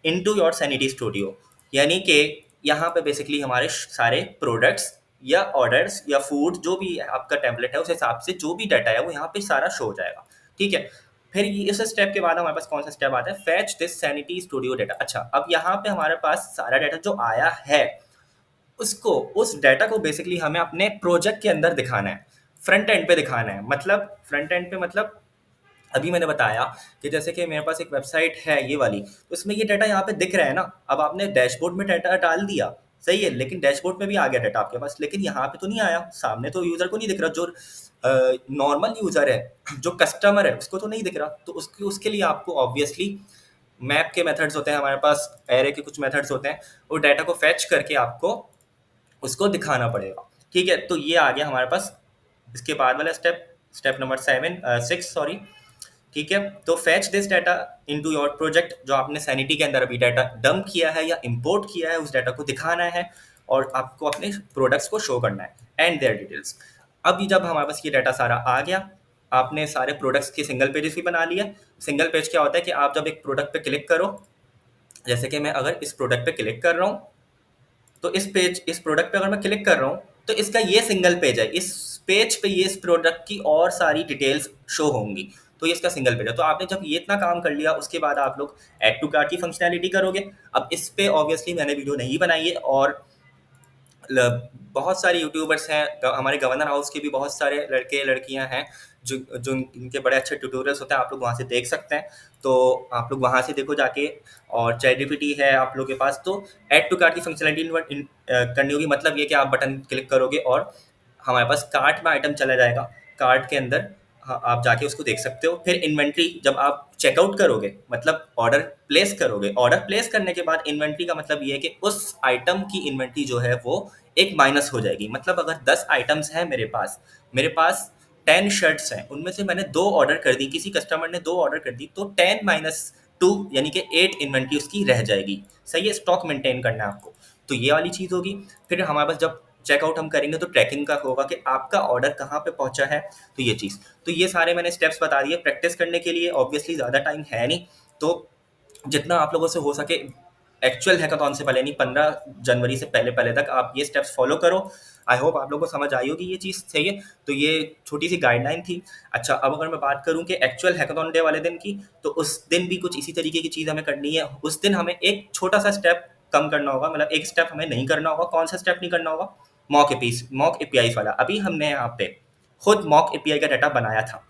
into your sanity studio, यानी कि यहाँ पे बेसिकली हमारे सारे प्रोडक्ट्स या ऑर्डर्स या फूड, जो भी आपका टेम्पलेट है उस हिसाब से जो भी डाटा है वो यहाँ पे सारा शो हो जाएगा, ठीक है। फिर इस स्टेप के बाद हमारे पास कौन सा स्टेप आता है, fetch this sanity studio data. अच्छा, अब यहाँ पे हमारे पास सारा डाटा जो आया है, उसको, उस डाटा को बेसिकली हमें अपने प्रोजेक्ट के अंदर दिखाना है, फ्रंट एंड पे दिखाना है। मतलब फ्रंट एंड पे मतलब अभी मैंने बताया कि जैसे कि मेरे पास एक वेबसाइट है ये वाली, तो उसमें ये डाटा यहाँ पे दिख रहा है ना। अब आपने डैशबोर्ड में डाटा डाल दिया, सही है, लेकिन डैशबोर्ड में भी आ गया डाटा आपके पास, लेकिन यहाँ पे तो नहीं आया, सामने तो यूजर को नहीं दिख रहा, जो नॉर्मल यूजर है, जो कस्टमर है, उसको तो नहीं दिख रहा। तो उसके उसके लिए आपको ऑब्वियसली मैप के मेथड्स होते हैं हमारे पास, एरे के कुछ मेथड्स होते हैं, वो डाटा को फैच करके आपको उसको दिखाना पड़ेगा, ठीक है। तो ये आ गया हमारे पास। इसके बाद वाला स्टेप, स्टेप नंबर 6 सॉरी, ठीक है। तो fetch this data into your project, जो आपने सैनिटी के अंदर अभी डाटा डंप किया है या इंपोर्ट किया है, उस डाटा को दिखाना है और आपको अपने प्रोडक्ट्स को शो करना है एंड देयर डिटेल्स। अभी जब हमारे पास ये डाटा सारा आ गया, आपने सारे प्रोडक्ट्स के सिंगल पेजेस भी बना लिया। सिंगल पेज क्या होता है कि आप जब एक प्रोडक्ट पे क्लिक करो जैसे कि मैं अगर इस प्रोडक्ट पे क्लिक कर रहा हूँ, तो इस प्रोडक्ट पे अगर मैं क्लिक कर रहा हूँ, तो इसका ये सिंगल पेज है। इस पेज पे ये इस प्रोडक्ट की और सारी डिटेल्स शो होंगी। तो ये इसका सिंगल पेज है। तो आपने जब ये इतना काम कर लिया, उसके बाद आप लोग ऐड टू कार्ट की फंक्शनैलिटी करोगे। अब इस पे ऑब्वियसली मैंने वीडियो नहीं बनाई है, और बहुत सारे यूट्यूबर्स हैं, हमारे गवर्नर हाउस के भी बहुत सारे लड़के लड़कियां हैं जो जो इनके बड़े अच्छे ट्यूटोरियल्स होते हैं, आप लोग वहाँ से देख सकते हैं। तो आप लोग वहाँ से देखो जाके। और चैट जीपीटी है आप लोग के पास, तो ऐड टू कार्ट की फंक्शनलिटी करनी होगी। मतलब ये कि आप बटन क्लिक करोगे और हमारे पास कार्ट में आइटम चला जाएगा। कार्ट के अंदर हाँ, आप जाके उसको देख सकते हो। फिर इन्वेंट्री जब आप चेकआउट करोगे, मतलब ऑर्डर प्लेस करोगे, ऑर्डर प्लेस करने के बाद इन्वेंट्री का मतलब ये है कि उस आइटम की इन्वेंट्री जो है वो एक माइनस हो जाएगी। मतलब अगर 10 आइटम्स हैं मेरे पास 10 शर्ट्स हैं, उनमें से मैंने 2 ऑर्डर कर दी, किसी कस्टमर ने 2 ऑर्डर कर दी, तो 10 माइनस 2 यानी कि 8 इन्वेंट्री उसकी रह जाएगी। सही है, स्टॉक मेंटेन करना है आपको। तो ये वाली चीज़ होगी। फिर हमारे पास जब चेकआउट हम करेंगे तो ट्रैकिंग का होगा कि आपका ऑर्डर कहाँ पे पहुंचा है। तो ये चीज़, तो ये सारे मैंने स्टेप्स बता दिए प्रैक्टिस करने के लिए। ऑब्वियसली ज़्यादा टाइम है नहीं, तो जितना आप लोगों से हो सके एक्चुअल हैकाथॉन से पहले नहीं, 15 जनवरी से पहले पहले तक आप ये स्टेप्स फॉलो करो। आई होप आप लोगों को समझ आई होगी ये चीज़। सही है, तो ये छोटी सी गाइडलाइन थी। अच्छा, अब अगर मैं बात करूं कि एक्चुअल हैकाथॉन डे वाले दिन की, तो उस दिन भी कुछ इसी तरीके की चीज़ हमें करनी है। उस दिन हमें एक छोटा सा स्टेप कम करना होगा, मतलब एक स्टेप हमें नहीं करना होगा। कौन सा स्टेप नहीं करना होगा? मॉक एपीआई वाला। अभी हमने यहाँ पे खुद मॉक एपीआई का डाटा बनाया था,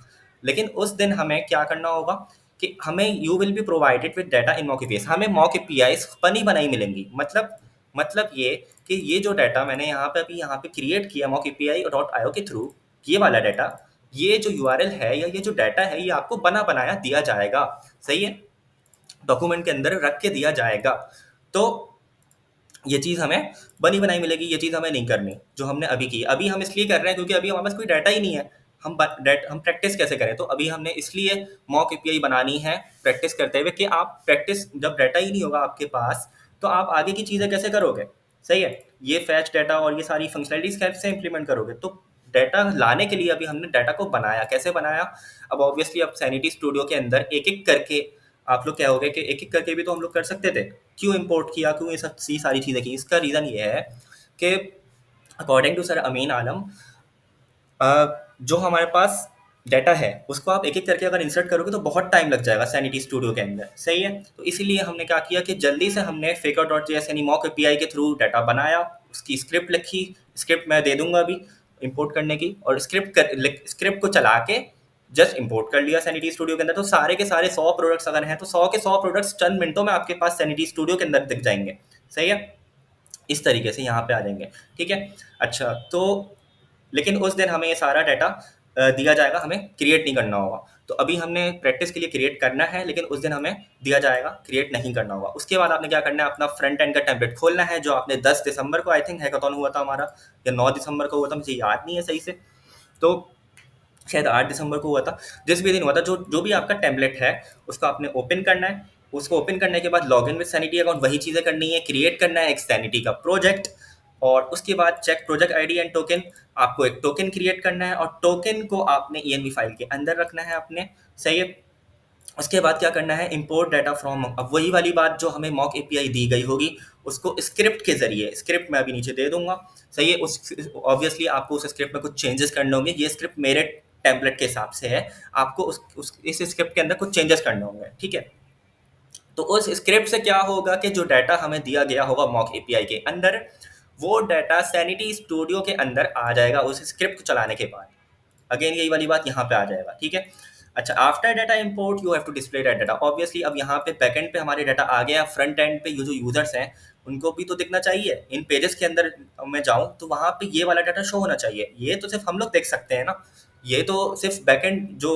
लेकिन उस दिन हमें क्या करना होगा कि हमें you will be provided with data in mock API. हमें मॉक एपीआई बनी बनाई मिलेंगी। मतलब ये कि ये जो डाटा मैंने यहाँ पे क्रिएट किया मॉक एपीआई डॉट आईओ के थ्रू, ये वाला डाटा, ये जो यूआरएल है या ये जो डाटा है, ये आपको बना बनाया दिया जाएगा। सही है, डॉक्यूमेंट के अंदर रख के दिया जाएगा। तो ये चीज़ हमें बनी बनाई मिलेगी। ये चीज़ हमें नहीं करनी जो हमने अभी की। अभी हम इसलिए कर रहे हैं क्योंकि अभी हमारे पास कोई डाटा ही नहीं है। हम प्रैक्टिस कैसे करें? तो अभी हमने इसलिए मॉक एपीआई बनानी है प्रैक्टिस करते हुए कि आप प्रैक्टिस, जब डाटा ही नहीं होगा आपके पास, तो आप आगे की चीज़ें कैसे करोगे? सही है, ये फैच डाटा और ये सारी फंक्शनलिटीज कैसे इंप्लीमेंट करोगे? तो डाटा लाने के लिए अभी हमने डाटा को बनाया। कैसे बनाया? अब ऑब्वियसली अब सैनिटी स्टूडियो के अंदर एक एक करके आप लोग क्या हो गए कि एक एक करके भी तो हम लोग कर सकते थे। क्यों इंपोर्ट किया, क्यों ये सब सी सारी चीज़ें की? इसका रीज़न ये है कि अकॉर्डिंग टू सर अमीन आलम, जो हमारे पास डाटा है उसको आप एक एक करके अगर इंसर्ट करोगे तो बहुत टाइम लग जाएगा सैनिटी स्टूडियो के अंदर। सही है, तो इसीलिए हमने क्या किया कि जल्दी से हमने फेकर डॉट जेएस यानी मॉक एपीआई के थ्रू डाटा बनाया, उसकी स्क्रिप्ट लिखी। स्क्रिप्ट मैं दे दूंगा अभी इंपोर्ट करने की, और स्क्रिप्ट को चला के जस्ट इंपोर्ट कर लिया सैनिटी स्टूडियो के अंदर। तो सारे के सारे 100 प्रोडक्ट्स अगर हैं तो 100 के 100 प्रोडक्ट्स चंद मिनटों में आपके पास सैनिटी स्टूडियो के अंदर दिख जाएंगे। सही है, इस तरीके से यहाँ पे आ जाएंगे। ठीक है, अच्छा, तो लेकिन उस दिन हमें ये सारा डाटा दिया जाएगा, हमें क्रिएट नहीं करना होगा। तो अभी हमने प्रैक्टिस के लिए क्रिएट करना है, लेकिन उस दिन हमें दिया जाएगा, क्रिएट नहीं करना होगा। उसके बाद आपने क्या करना है, अपना फ्रंट एंड का टेम्पलेट खोलना है, जो आपने 10 दिसंबर को आई थिंक हैकाथॉन हुआ था हमारा, या 9 दिसंबर को हुआ था, मुझे याद नहीं है सही से। तो शायद 8 दिसंबर को हुआ था। जिस भी दिन हुआ था, जो जो भी आपका टेम्पलेट है उसको आपने ओपन करना है। उसको ओपन करने के बाद लॉगिन विद सैनिटी अकाउंट, वही चीज़ें करनी है। क्रिएट करना है एक सैनिटी का प्रोजेक्ट, और उसके बाद check project ID and token. आपको एक टोकन क्रिएट करना है, और टोकन को आपने ईएनवी फाइल के अंदर रखना है अपने। सही है, उसके बाद क्या करना है, इंपोर्ट डाटा फ्रॉम। अब वही वाली बात जो हमें मॉक एपीआई दी गई होगी, उसको स्क्रिप्ट के जरिए, स्क्रिप्ट मैं अभी नीचे दे दूंगा। सही है, उस ऑब्वियसली आपको उस स्क्रिप्ट में कुछ चेंजेस करने होंगे। ये स्क्रिप्ट मेरे टेम्पलेट के हिसाब से है, आपको इस स्क्रिप्ट के अंदर कुछ चेंजेस करने होंगे। ठीक है, तो उस स्क्रिप्ट से क्या होगा कि जो डाटा हमें दिया गया होगा मॉक एपीआई के अंदर, वो डाटा सैनिटी स्टूडियो के अंदर आ जाएगा उस स्क्रिप्ट को चलाने के बाद। अगेन यही वाली बात यहाँ पे आ जाएगा। ठीक है, अच्छा, after data import you have to display that data. Obviously अब यहाँ पे बैकएंड पे हमारे डाटा आ गया, फ्रंट एंड पे ये जो यूजर्स हैं उनको भी तो दिखना चाहिए। इन पेजेस के अंदर मैं जाऊँ तो वहाँ पे ये वाला डाटा शो होना चाहिए। ये तो सिर्फ हम लोग देख सकते हैं ना, ये तो सिर्फ बैकएंड जो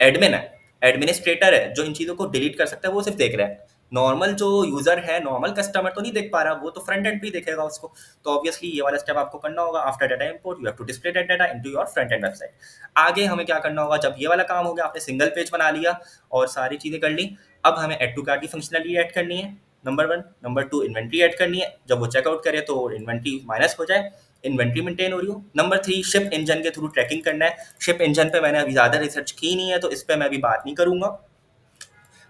एडमिन है, एडमिनिस्ट्रेटर है, जो इन चीज़ों को डिलीट कर सकता है, वो सिर्फ देख रहा है। नॉर्मल जो यूजर है, नॉर्मल कस्टमर तो नहीं देख पा रहा, वो तो फ्रंट एंड भी देखेगा उसको। तो ऑब्वियसली ये वाला स्टेप आपको करना होगा। After data import you have to display that data into your front end website. आगे हमें क्या करना होगा, जब ये वाला काम हो गया, आपने सिंगल पेज बना लिया और सारी चीज़ें कर ली, अब हमें ऐड टू कार्ट की फंक्शनलिटी ऐड करनी है, नंबर 1। नंबर 2, इन्वेंट्री ऐड करनी है। जब वो चेकआउट करे तो इन्वेंट्री माइनस हो जाए, इन्वेंट्री मेंटेन हो रही हो। नंबर 3, शिप इंजन के थ्रू ट्रैकिंग करना है। शिप इंजन पे मैंने अभी ज़्यादा रिसर्च की नहीं है, तो इस पर मैं अभी बात नहीं करूँगा।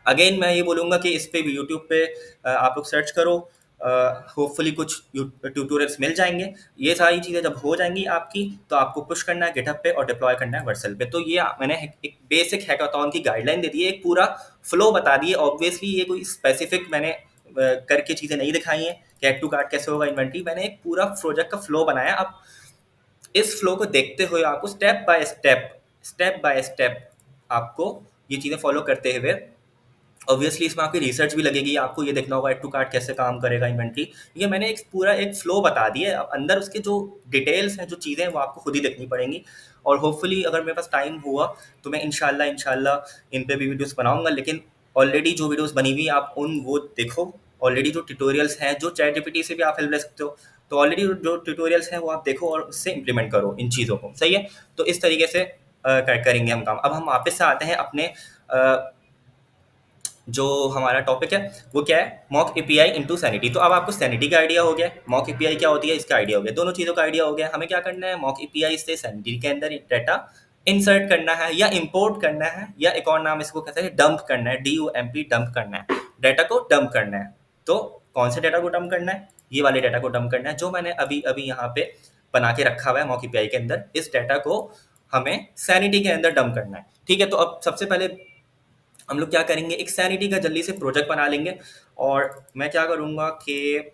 अगेन मैं ये बोलूँगा कि इस पे भी यूट्यूब पे आप लोग सर्च करो, होपफुली कुछ ट्यूटोरियल्स मिल जाएंगे। ये सारी चीज़ें जब हो जाएंगी आपकी, तो आपको पुश करना है गिटहब पे और डिप्लॉय करना है वर्सल पे। तो ये मैंने एक बेसिक हैकाथॉन की गाइडलाइन दे दी है, एक पूरा फ्लो बता दी है। ऑब्वियसली ये कोई स्पेसिफिक मैंने करके चीज़ें नहीं दिखाई हैं कि ऐड टू कार्ट कैसे होगा इन्वेंट्री। मैंने एक पूरा प्रोजेक्ट का फ्लो बनाया। अब इस फ्लो को देखते हुए आपको स्टेप बाय स्टेप आपको ये चीज़ें फॉलो करते हुए, ऑब्वियसली इसमें आपकी रिसर्च भी लगेगी। आपको ये देखना होगा एड टू कार्ट कैसे काम करेगा इन्वेंट्री। ये मैंने एक पूरा एक फ्लो बता दिया है। अब अंदर उसके जो डिटेल्स हैं, जो चीज़ें हैं, वो आपको खुद ही देखनी पड़ेंगी। और होपफुली अगर मेरे पास टाइम हुआ तो मैं इंशाल्लाह इन पे भी वीडियोस बनाऊंगा। लेकिन ऑलरेडी जो वीडियोस बनी हुई आप उन वो देखो। ऑलरेडी जो ट्यूटोरियल्स हैं, जो चैट जीपीटी से भी आप हेल्प ले सकते हो, तो ऑलरेडी जो ट्यूटोरियल्स हैं वो आप देखो और उससे इंप्लीमेंट करो इन चीज़ों को। सही है। तो इस तरीके से करेंगे हम काम। अब हम वापस से आते हैं अपने जो हमारा टॉपिक है वो क्या है, मॉक एपीआई इनटू सैनिटी। तो अब आपको सैनिटी का आइडिया हो गया, मॉक एपीआई क्या होती है इसका आइडिया हो गया, दोनों चीज़ों का आइडिया हो गया। हमें क्या करना है, मॉक एपीआई से सैनिटी के अंदर डाटा इंसर्ट करना है या इंपोर्ट करना है, या एक और नाम इसको कहते हैं डंप करना है, DUMP डंप करना है। डाटा को डंप करना है। तो कौन से डाटा को डंप करना है, ये वाले डाटा को डंप करना है जो मैंने अभी अभी यहाँ पे बना के रखा हुआ है मॉक एपीआई के अंदर। इस डाटा को हमें सैनिटी के अंदर डंप करना है। ठीक है। तो अब सबसे पहले हम लोग क्या करेंगे, एक सैनिटी का जल्दी से प्रोजेक्ट बना लेंगे। और मैं क्या करूँगा कि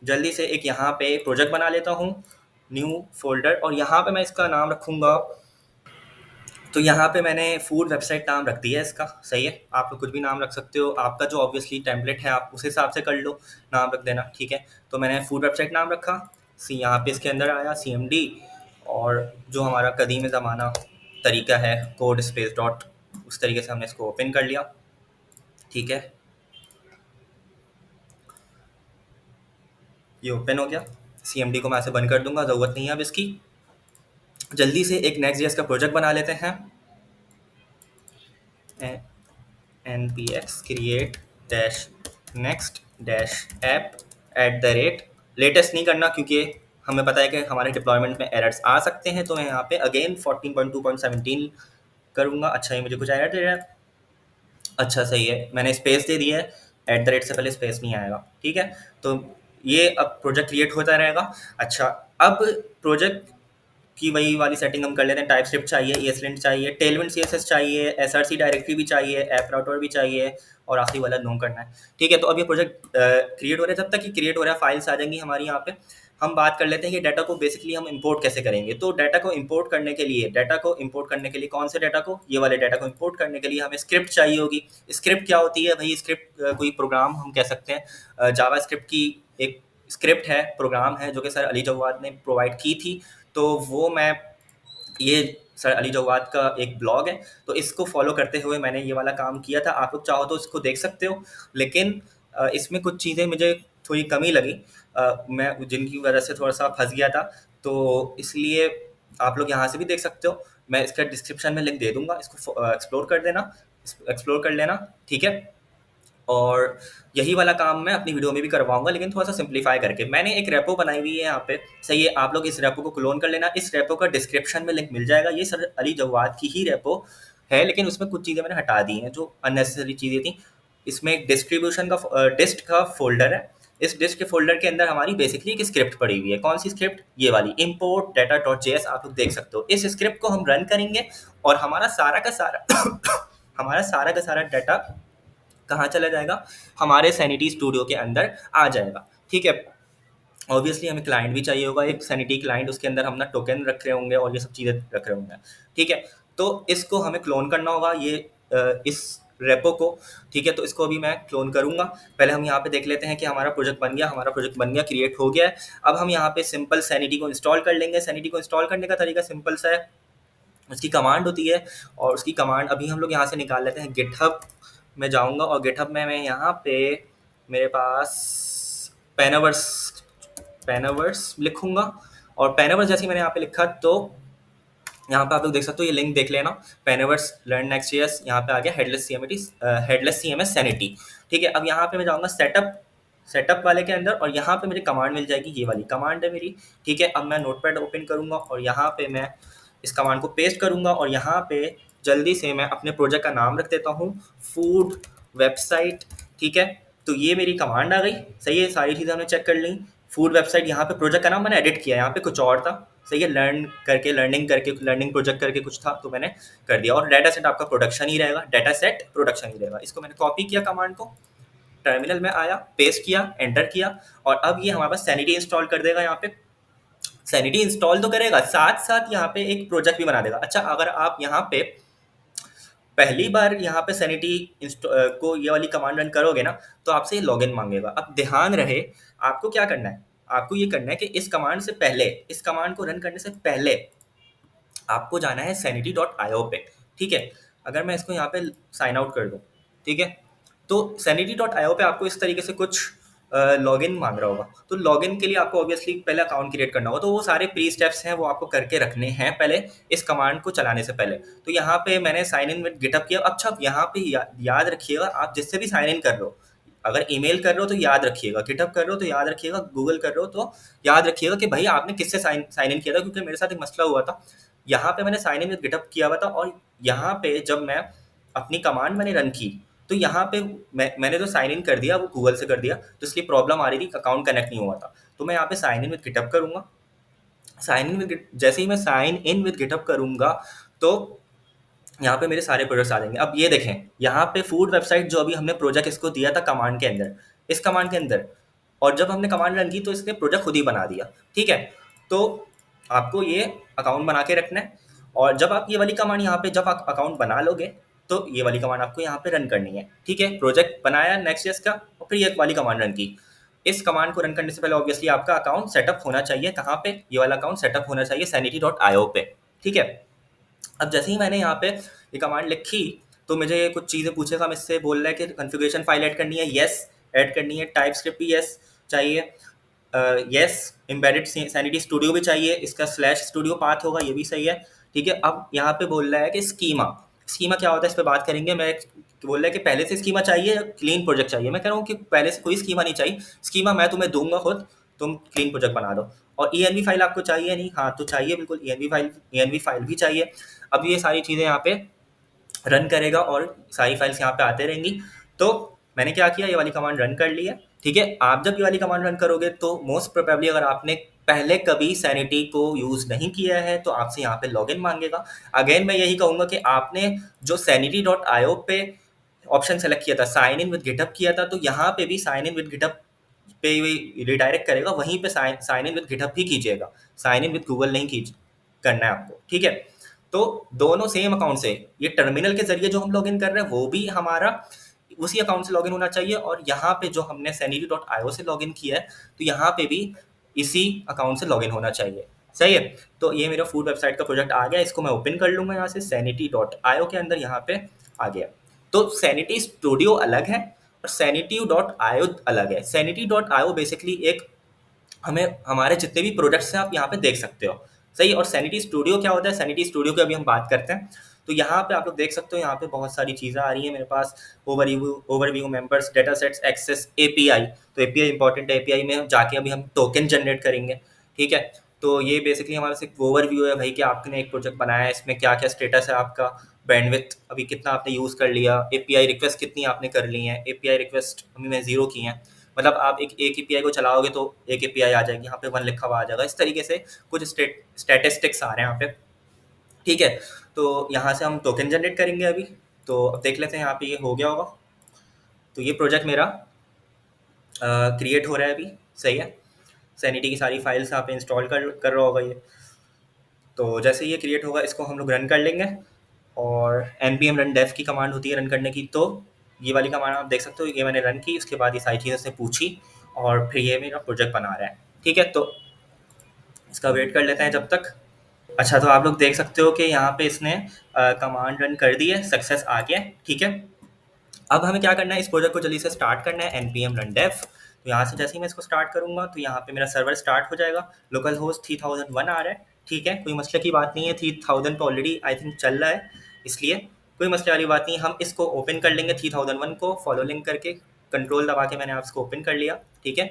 जल्दी से एक यहाँ पे प्रोजेक्ट बना लेता हूँ, न्यू फोल्डर, और यहाँ पे मैं इसका नाम रखूँगा। तो यहाँ पे मैंने फूड वेबसाइट नाम रख दिया है इसका। सही है। आप लोग कुछ भी नाम रख सकते हो, आपका जो ऑब्वियसली टेम्पलेट है आप उस हिसाब से कर लो, नाम रख देना। ठीक है। तो मैंने फूड वेबसाइट नाम रखा। यहाँ पे इसके अंदर आया CMD, और जो हमारा कदीम ज़माना तरीका है कोड स्पेस डॉट, उस तरीके से हमने इसको ओपन कर लिया। ठीक है। ये ओपन हो गया। CMD को मैं ऐसे बंद कर दूंगा, ज़रूरत नहीं है अब इसकी। जल्दी से एक Next.js का प्रोजेक्ट बना लेते हैं। npx create dash next dash app @ latest नहीं करना, क्योंकि हमें पता है कि हमारे डिप्लॉयमेंट में एरर्स आ सकते हैं। तो मैं यहाँ पे अगेन 14.2.17 करूँगा। अच्छा, ये मुझे कुछ एरर दे रहा है। अच्छा सही है, मैंने स्पेस दे दिया है, @ से पहले स्पेस नहीं आएगा। ठीक है। तो ये अब प्रोजेक्ट क्रिएट होता रहेगा। अच्छा, अब प्रोजेक्ट की वही वाली सेटिंग हम कर लेते हैं। टाइप स्क्रिप्ट चाहिए, ESLint चाहिए, टेलविंड CSS चाहिए, SRC डायरेक्टरी भी चाहिए, ऐप राउटर भी चाहिए, और आखिरी वाला नो करना है। ठीक है। तो अब ये प्रोजेक्ट क्रिएट हो रहा है। जब तक कि क्रिएट हो रहा है, फाइल्स आ जाएंगी हमारी यहाँ पे। हम बात कर लेते हैं कि डाटा को बेसिकली हम इंपोर्ट कैसे करेंगे। तो डाटा को इंपोर्ट करने के लिए कौन से डाटा को, ये वाले डाटा को इंपोर्ट करने के लिए हमें स्क्रिप्ट चाहिए होगी। स्क्रिप्ट क्या होती है भाई, स्क्रिप्ट कोई प्रोग्राम हम कह सकते हैं। जावा स्क्रिप्ट की एक स्क्रिप्ट है, प्रोग्राम है, जो कि सर अली जवाद ने प्रोवाइड की थी। तो वो मैं, ये सर अली जवाद का एक ब्लॉग है, तो इसको फॉलो करते हुए मैंने ये वाला काम किया था। आप लोग चाहो तो इसको देख सकते हो, लेकिन इसमें कुछ चीज़ें मुझे थोड़ी कमी लगी, मैं जिनकी वजह से थोड़ा सा फंस गया था। तो इसलिए आप लोग यहाँ से भी देख सकते हो, मैं इसका डिस्क्रिप्शन में लिंक दे दूंगा, इसको एक्सप्लोर कर लेना। ठीक है। और यही वाला काम मैं अपनी वीडियो में भी करवाऊंगा, लेकिन थोड़ा सा सिंप्लीफाई करके। मैंने एक रेपो बनाई हुई है यहाँ पे। सही है। आप लोग इस रेपो को क्लोन कर लेना, इस रेपो का डिस्क्रिप्शन में लिंक मिल जाएगा। ये सर अली जवाद की ही रेपो है, लेकिन उसमें कुछ चीज़ें मैंने हटा दी हैं जो अननेसेसरी चीज़ें थी। इसमें एक डिस्ट्रीब्यूशन का डिस्ट का फोल्डर है। इस डिस्ट के फोल्डर के अंदर हमारी बेसिकली एक स्क्रिप्ट पड़ी हुई है। कौन सी स्क्रिप्ट, ये वाली import data.js। आप लोग देख सकते हो, इस स्क्रिप्ट को हम रन करेंगे और हमारा सारा का सारा हमारा सारा का सारा डाटा कहाँ चला जाएगा, हमारे सैनिटी स्टूडियो के अंदर आ जाएगा। ठीक है। ऑब्वियसली हमें क्लाइंट भी चाहिए होगा, एक सैनिटी क्लाइंट, उसके अंदर हम ना टोकन रख रहे होंगे और ये सब चीज़ें रख रहे होंगे। ठीक है। तो इसको हमें क्लोन करना होगा, ये इस रेपो को। ठीक है। तो इसको अभी मैं क्लोन करूंगा। पहले हम यहाँ पे देख लेते हैं कि हमारा प्रोजेक्ट बन गया, क्रिएट हो गया है। अब हम यहाँ पे सिंपल सैनिटी को इंस्टॉल कर लेंगे। सैनिटी को इंस्टॉल करने का तरीका सिंपल सा है, उसकी कमांड होती है, और उसकी कमांड अभी हम लोग यहाँ से निकाल लेते हैं। गिटहब में जाऊँगा और गिटहब में मैं यहाँ पे मेरे पास पेनावर्स लिखूँगा, और पेनावर्स जैसे ही मैंने यहाँ पे लिखा, तो यहाँ पे आप लोग देख सकते हो, ये लिंक देख लेना, पेनावर्स लर्न नेक्स्ट.js। यहाँ पे आ गया हेडलेस CMS सैनिटी। ठीक है। अब यहाँ पे मैं जाऊँगा सेटअप वाले के अंदर, और यहाँ पे मुझे कमांड मिल जाएगी, ये वाली कमांड है मेरी। ठीक है। अब मैं नोटपैड ओपन करूँगा और यहाँ पे मैं इस कमांड को पेस्ट करूँगा, और यहाँ पे जल्दी से मैं अपने प्रोजेक्ट का नाम रख देता हूँ, फूड वेबसाइट। ठीक है, तो ये मेरी कमांड आ गई। सही है, सारी चीज़ें हमने चेक कर ली। फूड वेबसाइट, यहाँ पे प्रोजेक्ट का नाम मैंने एडिट किया, यहाँ पे कुछ और था। सही है, लर्निंग प्रोजेक्ट करके कुछ था, तो मैंने कर दिया। और डाटा सेट आपका प्रोडक्शन ही रहेगा, डाटा सेट प्रोडक्शन ही रहेगा। इसको मैंने कॉपी किया कमांड को, टर्मिनल में आया, पेस्ट किया, एंटर किया, और अब ये हमारे पास सैनिटी इंस्टॉल कर देगा। यहाँ पे सैनिटी इंस्टॉल तो करेगा, साथ साथ यहाँ पे एक प्रोजेक्ट भी बना देगा। अच्छा, अगर आप यहाँ पे पहली बार यहाँ पे सैनिटी को ये वाली कमांड रन करोगे ना, तो आपसे ये लॉगिन मांगेगा। अब ध्यान रहे, आपको क्या करना है, आपको ये करना है कि इस कमांड से पहले, इस कमांड को रन करने से पहले आपको जाना है sanity.io पे। ठीक है, अगर मैं इसको यहाँ पे साइन आउट कर दूँ, ठीक है, तो sanity.io पे आपको इस तरीके से कुछ लॉगिन मांग रहा होगा। तो लॉगिन के लिए आपको ऑब्वियसली पहले अकाउंट क्रिएट करना होगा। तो वो सारे प्री स्टेप्स हैं, वो आपको करके रखने हैं पहले इस कमांड को चलाने से पहले। तो यहाँ पे मैंने साइन इन विद गिटहब किया। अच्छा, यहाँ पे याद रखिएगा, आप जिससे भी साइन इन कर रहे हो, अगर ईमेल कर रहे हो तो याद रखिएगा, गिटहब कर रहे हो तो याद रखिएगा, गूगल कर रहे हो तो याद रखिएगा कि भाई आपने किससे साइन इन किया था। क्योंकि मेरे साथ एक मसला हुआ था, यहाँ पे मैंने साइन इन विद गिटहब किया हुआ था, और यहाँ पे जब मैं अपनी कमांड मैंने रन की, तो यहाँ पे मैंने तो साइन इन कर दिया, वो गूगल से कर दिया, तो इसलिए प्रॉब्लम आ रही थी, अकाउंट कनेक्ट नहीं हुआ था। तो मैं यहाँ पे साइन इन विद गिटहब करूँगा। साइन इन विद जैसे ही मैं साइन इन विद गिटहब करूँगा, तो यहाँ पे मेरे सारे प्रोजेक्ट्स आ जाएंगे। अब ये देखें, यहाँ पे फूड वेबसाइट जो अभी हमने प्रोजेक्ट इसको दिया था कमांड के अंदर, इस कमांड के अंदर, और जब हमने कमांड रन की तो इसने प्रोजेक्ट खुद ही बना दिया। ठीक है, तो आपको ये अकाउंट बना के रखना है, और जब आप ये वाली कमांड यहाँ पे जब आप अकाउंट बना लोगे, तो ये वाली कमांड आपको यहाँ पे रन करनी है। ठीक है, प्रोजेक्ट बनाया नेक्स्ट.js का, और फिर ये वाली कमांड रन की। इस कमांड को रन करने से पहले ऑब्वियसली आपका अकाउंट सेटअप होना चाहिए। कहाँ पे? ये वाला अकाउंट सेटअप होना चाहिए sanity.io पे। ठीक है, अब जैसे ही मैंने यहाँ पे ये कमांड लिखी, तो मुझे कुछ चीज़ें पूछेगा मुझसे, बोल रहा है कि कॉन्फ़िगरेशन फाइल ऐड करनी है, येस ऐड करनी है, टाइप स्क्रिप्ट भी येस चाहिए, येस, एम्बेडेड सैनिटी स्टूडियो भी चाहिए, इसका स्लैश स्टूडियो पाथ होगा, ये भी सही है। ठीक है, अब यहाँ पे बोल रहा है कि स्कीमा, स्कीमा क्या होता है, इस पर बात करेंगे। मैं बोल रहा है कि पहले से स्कीमा चाहिए या क्लीन प्रोजेक्ट चाहिए। मैं कह रहा हूँ कि पहले से कोई स्कीमा नहीं चाहिए, स्कीमा मैं तुम्हें दूंगा खुद, तुम क्लीन प्रोजेक्ट बना दो। और ENV फाइल आपको चाहिए नहीं? हाँ, तो चाहिए बिल्कुल, ENV फाइल भी चाहिए। अब ये सारी चीज़ें यहाँ पे रन करेगा और सारी फाइल्स यहाँ पे आते रहेंगी। तो मैंने क्या किया, ये वाली कमांड रन कर ली है। ठीक है, आप जब ये वाली कमांड रन करोगे, तो मोस्ट प्रोबेबली अगर आपने पहले कभी सैनिटी को यूज़ नहीं किया है, तो आपसे यहाँ पे लॉगिन मांगेगा। अगेन मैं यही कहूँगा कि आपने जो sanity.io पे ऑप्शन सेलेक्ट किया था, साइन इन विद गिटहब किया था, तो यहाँ पे भी साइन इन विद गिटहब पे रिडायरेक्ट करेगा, वहीं पे साइन इन विद गिटहब ही कीजिएगा, साइन इन विद गूगल नहीं करना है आपको। ठीक है, तो दोनों सेम अकाउंट से, ये टर्मिनल के जरिए जो हम लॉगिन कर रहे हैं, वो भी हमारा उसी अकाउंट से लॉगिन होना चाहिए, और यहाँ पे जो हमने sanity.io से लॉगिन किया है, तो यहाँ पे भी इसी अकाउंट से लॉगिन होना चाहिए। सही है, तो ये मेरा फूड वेबसाइट का प्रोजेक्ट आ गया, इसको मैं ओपन कर लूँगा यहाँ से sanity.io के अंदर, यहाँ पे आ गया। तो सैनिटी स्टूडियो अलग है और sanity.io अलग है। sanity.io बेसिकली एक हमें हमारे जितने भी प्रोडक्ट्स हैं आप यहाँ पे देख सकते हो। सही, और सैनिटी स्टूडियो क्या होता है, सैनिटी स्टूडियो की अभी हम बात करते हैं। तो यहाँ पे आप लोग देख सकते हो, यहाँ पे बहुत सारी चीज़ें आ रही हैं मेरे पास, overview, members, data sets, access, API. तो एपीआई इंपॉर्टेंट है, एपीआई में जाके अभी हम टोकन जनरेट करेंगे। ठीक है, तो ये बेसिकली हमारे पास एक ओवरव्यू है भाई कि आपने एक प्रोजेक्ट बनाया है, इसमें क्या क्या स्टेटस है आपका, बैंडविड्थ अभी कितना आपने यूज़ कर लिया, एपीआई रिक्वेस्ट कितनी आपने कर ली हैं, एपीआई रिक्वेस्ट अभी मैं 0 की हैं। मतलब आप एक एपीआई को चलाओगे तो एक एपीआई आ जाएगी, यहाँ पे 1 लिखा हुआ आ जाएगा। इस तरीके से कुछ स्टैटिस्टिक्स आ रहे हैं यहाँ पे। ठीक है, तो यहाँ से हम टोकन जनरेट करेंगे अभी। तो अब देख लेते हैं, यहाँ पे ये हो गया होगा। तो ये प्रोजेक्ट मेरा क्रिएट हो रहा है अभी। सही है, सैनिटी की सारी फाइल्स यहाँ पे इंस्टॉल कर रहा होगा ये। तो जैसे ये क्रिएट होगा, इसको हम लोग रन कर लेंगे, और npm run dev की कमांड होती है रन करने की। तो ये वाली कमांड आप देख सकते हो, ये मैंने रन की, उसके बाद ये सारी चीज़ें से पूछी, और फिर ये मेरा प्रोजेक्ट बना रहा है। ठीक है, तो इसका वेट कर लेते हैं जब तक। अच्छा, तो आप लोग देख सकते हो कि यहाँ पे इसने कमांड रन कर दी है, सक्सेस आ गया। ठीक है, अब हमें क्या करना है, इस प्रोजेक्ट को जल्दी से स्टार्ट करना है, npm run dev। तो यहाँ से जैसे ही मैं इसको स्टार्ट करूँगा, तो यहाँ पे मेरा सर्वर स्टार्ट हो जाएगा। लोकल होस्ट 3001 आ रहा है। ठीक है, कोई मसले की बात नहीं है, 3000 तो ऑलरेडी आई थिंक चल रहा है, इसलिए कोई मसले वाली बात नहीं। हम इसको ओपन कर लेंगे 3001 को, फॉलो लिंक करके, कंट्रोल दबा के मैंने आपको ओपन कर लिया। ठीक है,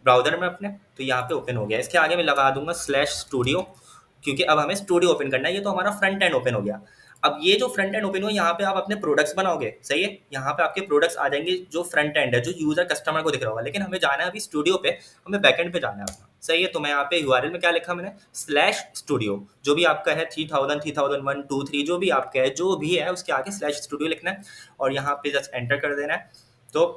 ब्राउज़र में अपने, तो यहाँ पे ओपन हो गया। इसके आगे मैं लगा दूंगा /studio, क्योंकि अब हमें स्टूडियो ओपन करना है। ये तो हमारा फ्रंट एंड ओपन हो गया। अब ये जो फ्रंट एंड ओपन हुआ, यहाँ पे आप अपने प्रोडक्ट्स बनाओगे, सही है, यहाँ पे आपके प्रोडक्ट्स आ जाएंगे जो फ्रंट एंड है, जो यूजर कस्टमर को दिख रहा होगा। लेकिन हमें जाना है अभी स्टूडियो पे, हमें बैकएंड पे जाना है अपना, सही है। तो मैं यहाँ पे यूआरएल में क्या लिखा मैंने, स्लैश स्टूडियो, जो भी आपका है 3000 3001 2 3 जो भी आपका है, जो भी है उसके आगे स्लैश स्टूडियो लिखना है और यहाँ पे जस्ट एंटर कर देना है। तो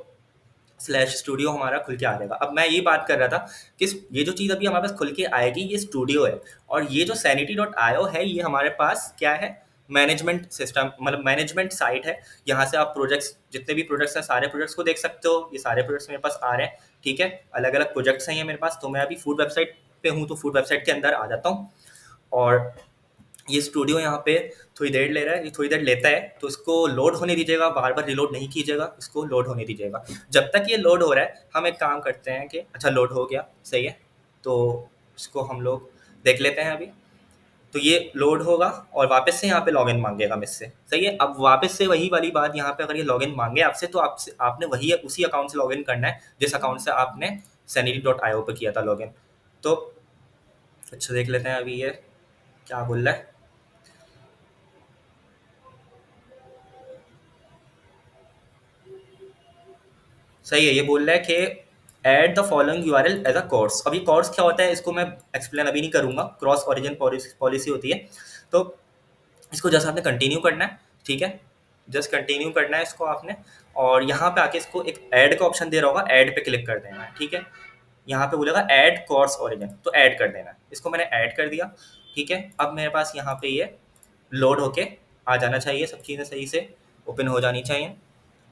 स्लैश स्टूडियो हमारा खुल के आ जाएगा। अब मैं ये बात कर रहा था कि ये जो चीज़ अभी हमारे पास खुल के आएगी, ये स्टूडियो है, और ये जो sanity.io है, ये हमारे पास क्या है, मैनेजमेंट सिस्टम, मतलब मैनेजमेंट साइट है। यहाँ से आप प्रोजेक्ट्स, जितने भी प्रोजेक्ट्स हैं, सारे प्रोजेक्ट्स को देख सकते हो। ये सारे प्रोजेक्ट्स मेरे पास आ रहे हैं, ठीक है, अलग अलग प्रोजेक्ट्स हैं ये मेरे पास। तो मैं अभी फूड वेबसाइट पे हूँ, तो फूड वेबसाइट के अंदर आ जाता हूँ, और ये स्टूडियो यहाँ पे थोड़ी देर ले रहा है, ये थोड़ी देर लेता है, तो इसको लोड होने दीजिएगा, बार बार रिलोड नहीं कीजिएगा, इसको लोड होने दीजिएगा। जब तक ये लोड हो रहा है, हम एक काम करते हैं कि अच्छा लोड हो गया, सही है, तो इसको हम लोग देख लेते हैं अभी। तो ये लोड होगा और वापस से यहाँ पे लॉगिन मांगेगा मुझसे, सही है। अब वापस से वही वाली बात, यहाँ पे अगर ये लॉगिन मांगे आपसे, तो आपसे आपने वही उसी अकाउंट से लॉगिन करना है जिस अकाउंट से आपने sanity.io पे किया था लॉगिन। तो अच्छा देख लेते हैं अभी ये क्या बोल रहा है। सही है, ये बोल रहा है कि add the following URL as a CORS. अभी कोर्स क्या होता है इसको मैं एक्सप्लेन अभी नहीं करूंगा, क्रॉस ओरिजिन पॉलिसी होती है। तो इसको जस्ट आपने कंटिन्यू करना है, ठीक है, जस्ट कंटिन्यू करना है इसको आपने, और यहाँ पे आके इसको एक ऐड का ऑप्शन दे रहा होगा, ऐड पे क्लिक कर देना है, ठीक है। यहाँ पे बोलेगा ऐड कोर्स ओरिजिन, तो ऐड कर देना है, इसको मैंने ऐड कर दिया, ठीक है। अब मेरे पास यहाँ पे ये लोड होके आ जाना चाहिए, सब चीज़ें सही से ओपन हो जानी चाहिए।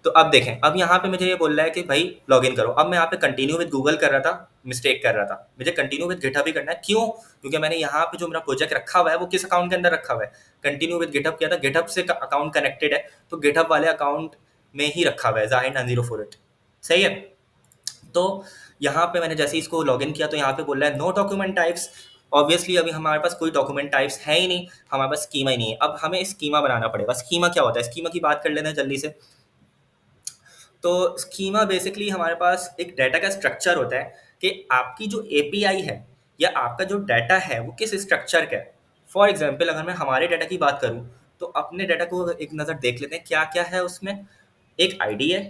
तो अब देखें, अब यहाँ पे मुझे ये बोल रहा है कि भाई लॉगिन करो। अब मैं यहाँ पे कंटिन्यू विद गूगल कर रहा था, मिस्टेक कर रहा था, मुझे कंटिन्यू विद गिटहब भी करना है। क्यों? क्योंकि मैंने यहाँ पे जो मेरा प्रोजेक्ट रखा हुआ है वो किस अकाउंट के अंदर रखा हुआ है, कंटिन्यू विद गिटहब किया था, गिटहब से अकाउंट कनेक्टेड है, तो गिटहब वाले अकाउंट में ही रखा हुआ है, जाहिर 9048, सही है। तो यहाँ पे मैंने जैसे ही इसको लॉगिन किया, तो यहाँ पे बोल रहा है नो डॉक्यूमेंट टाइप्स। ऑब्वियसली अभी हमारे पास कोई डॉक्यूमेंट टाइप्स है ही नहीं, हमारे पास स्कीमा ही नहीं है। अब हमें स्कीमा बनाना पड़ेगा। स्कीमा क्या होता है, स्कीमा की बात कर लेते हैं जल्दी से। तो स्कीमा बेसिकली हमारे पास एक डाटा का स्ट्रक्चर होता है कि आपकी जो एपीआई है या आपका जो डाटा है वो किस स्ट्रक्चर का है। फॉर एग्जांपल अगर मैं हमारे डाटा की बात करूं, तो अपने डाटा को एक नज़र देख लेते हैं क्या क्या है उसमें। एक आईडी है,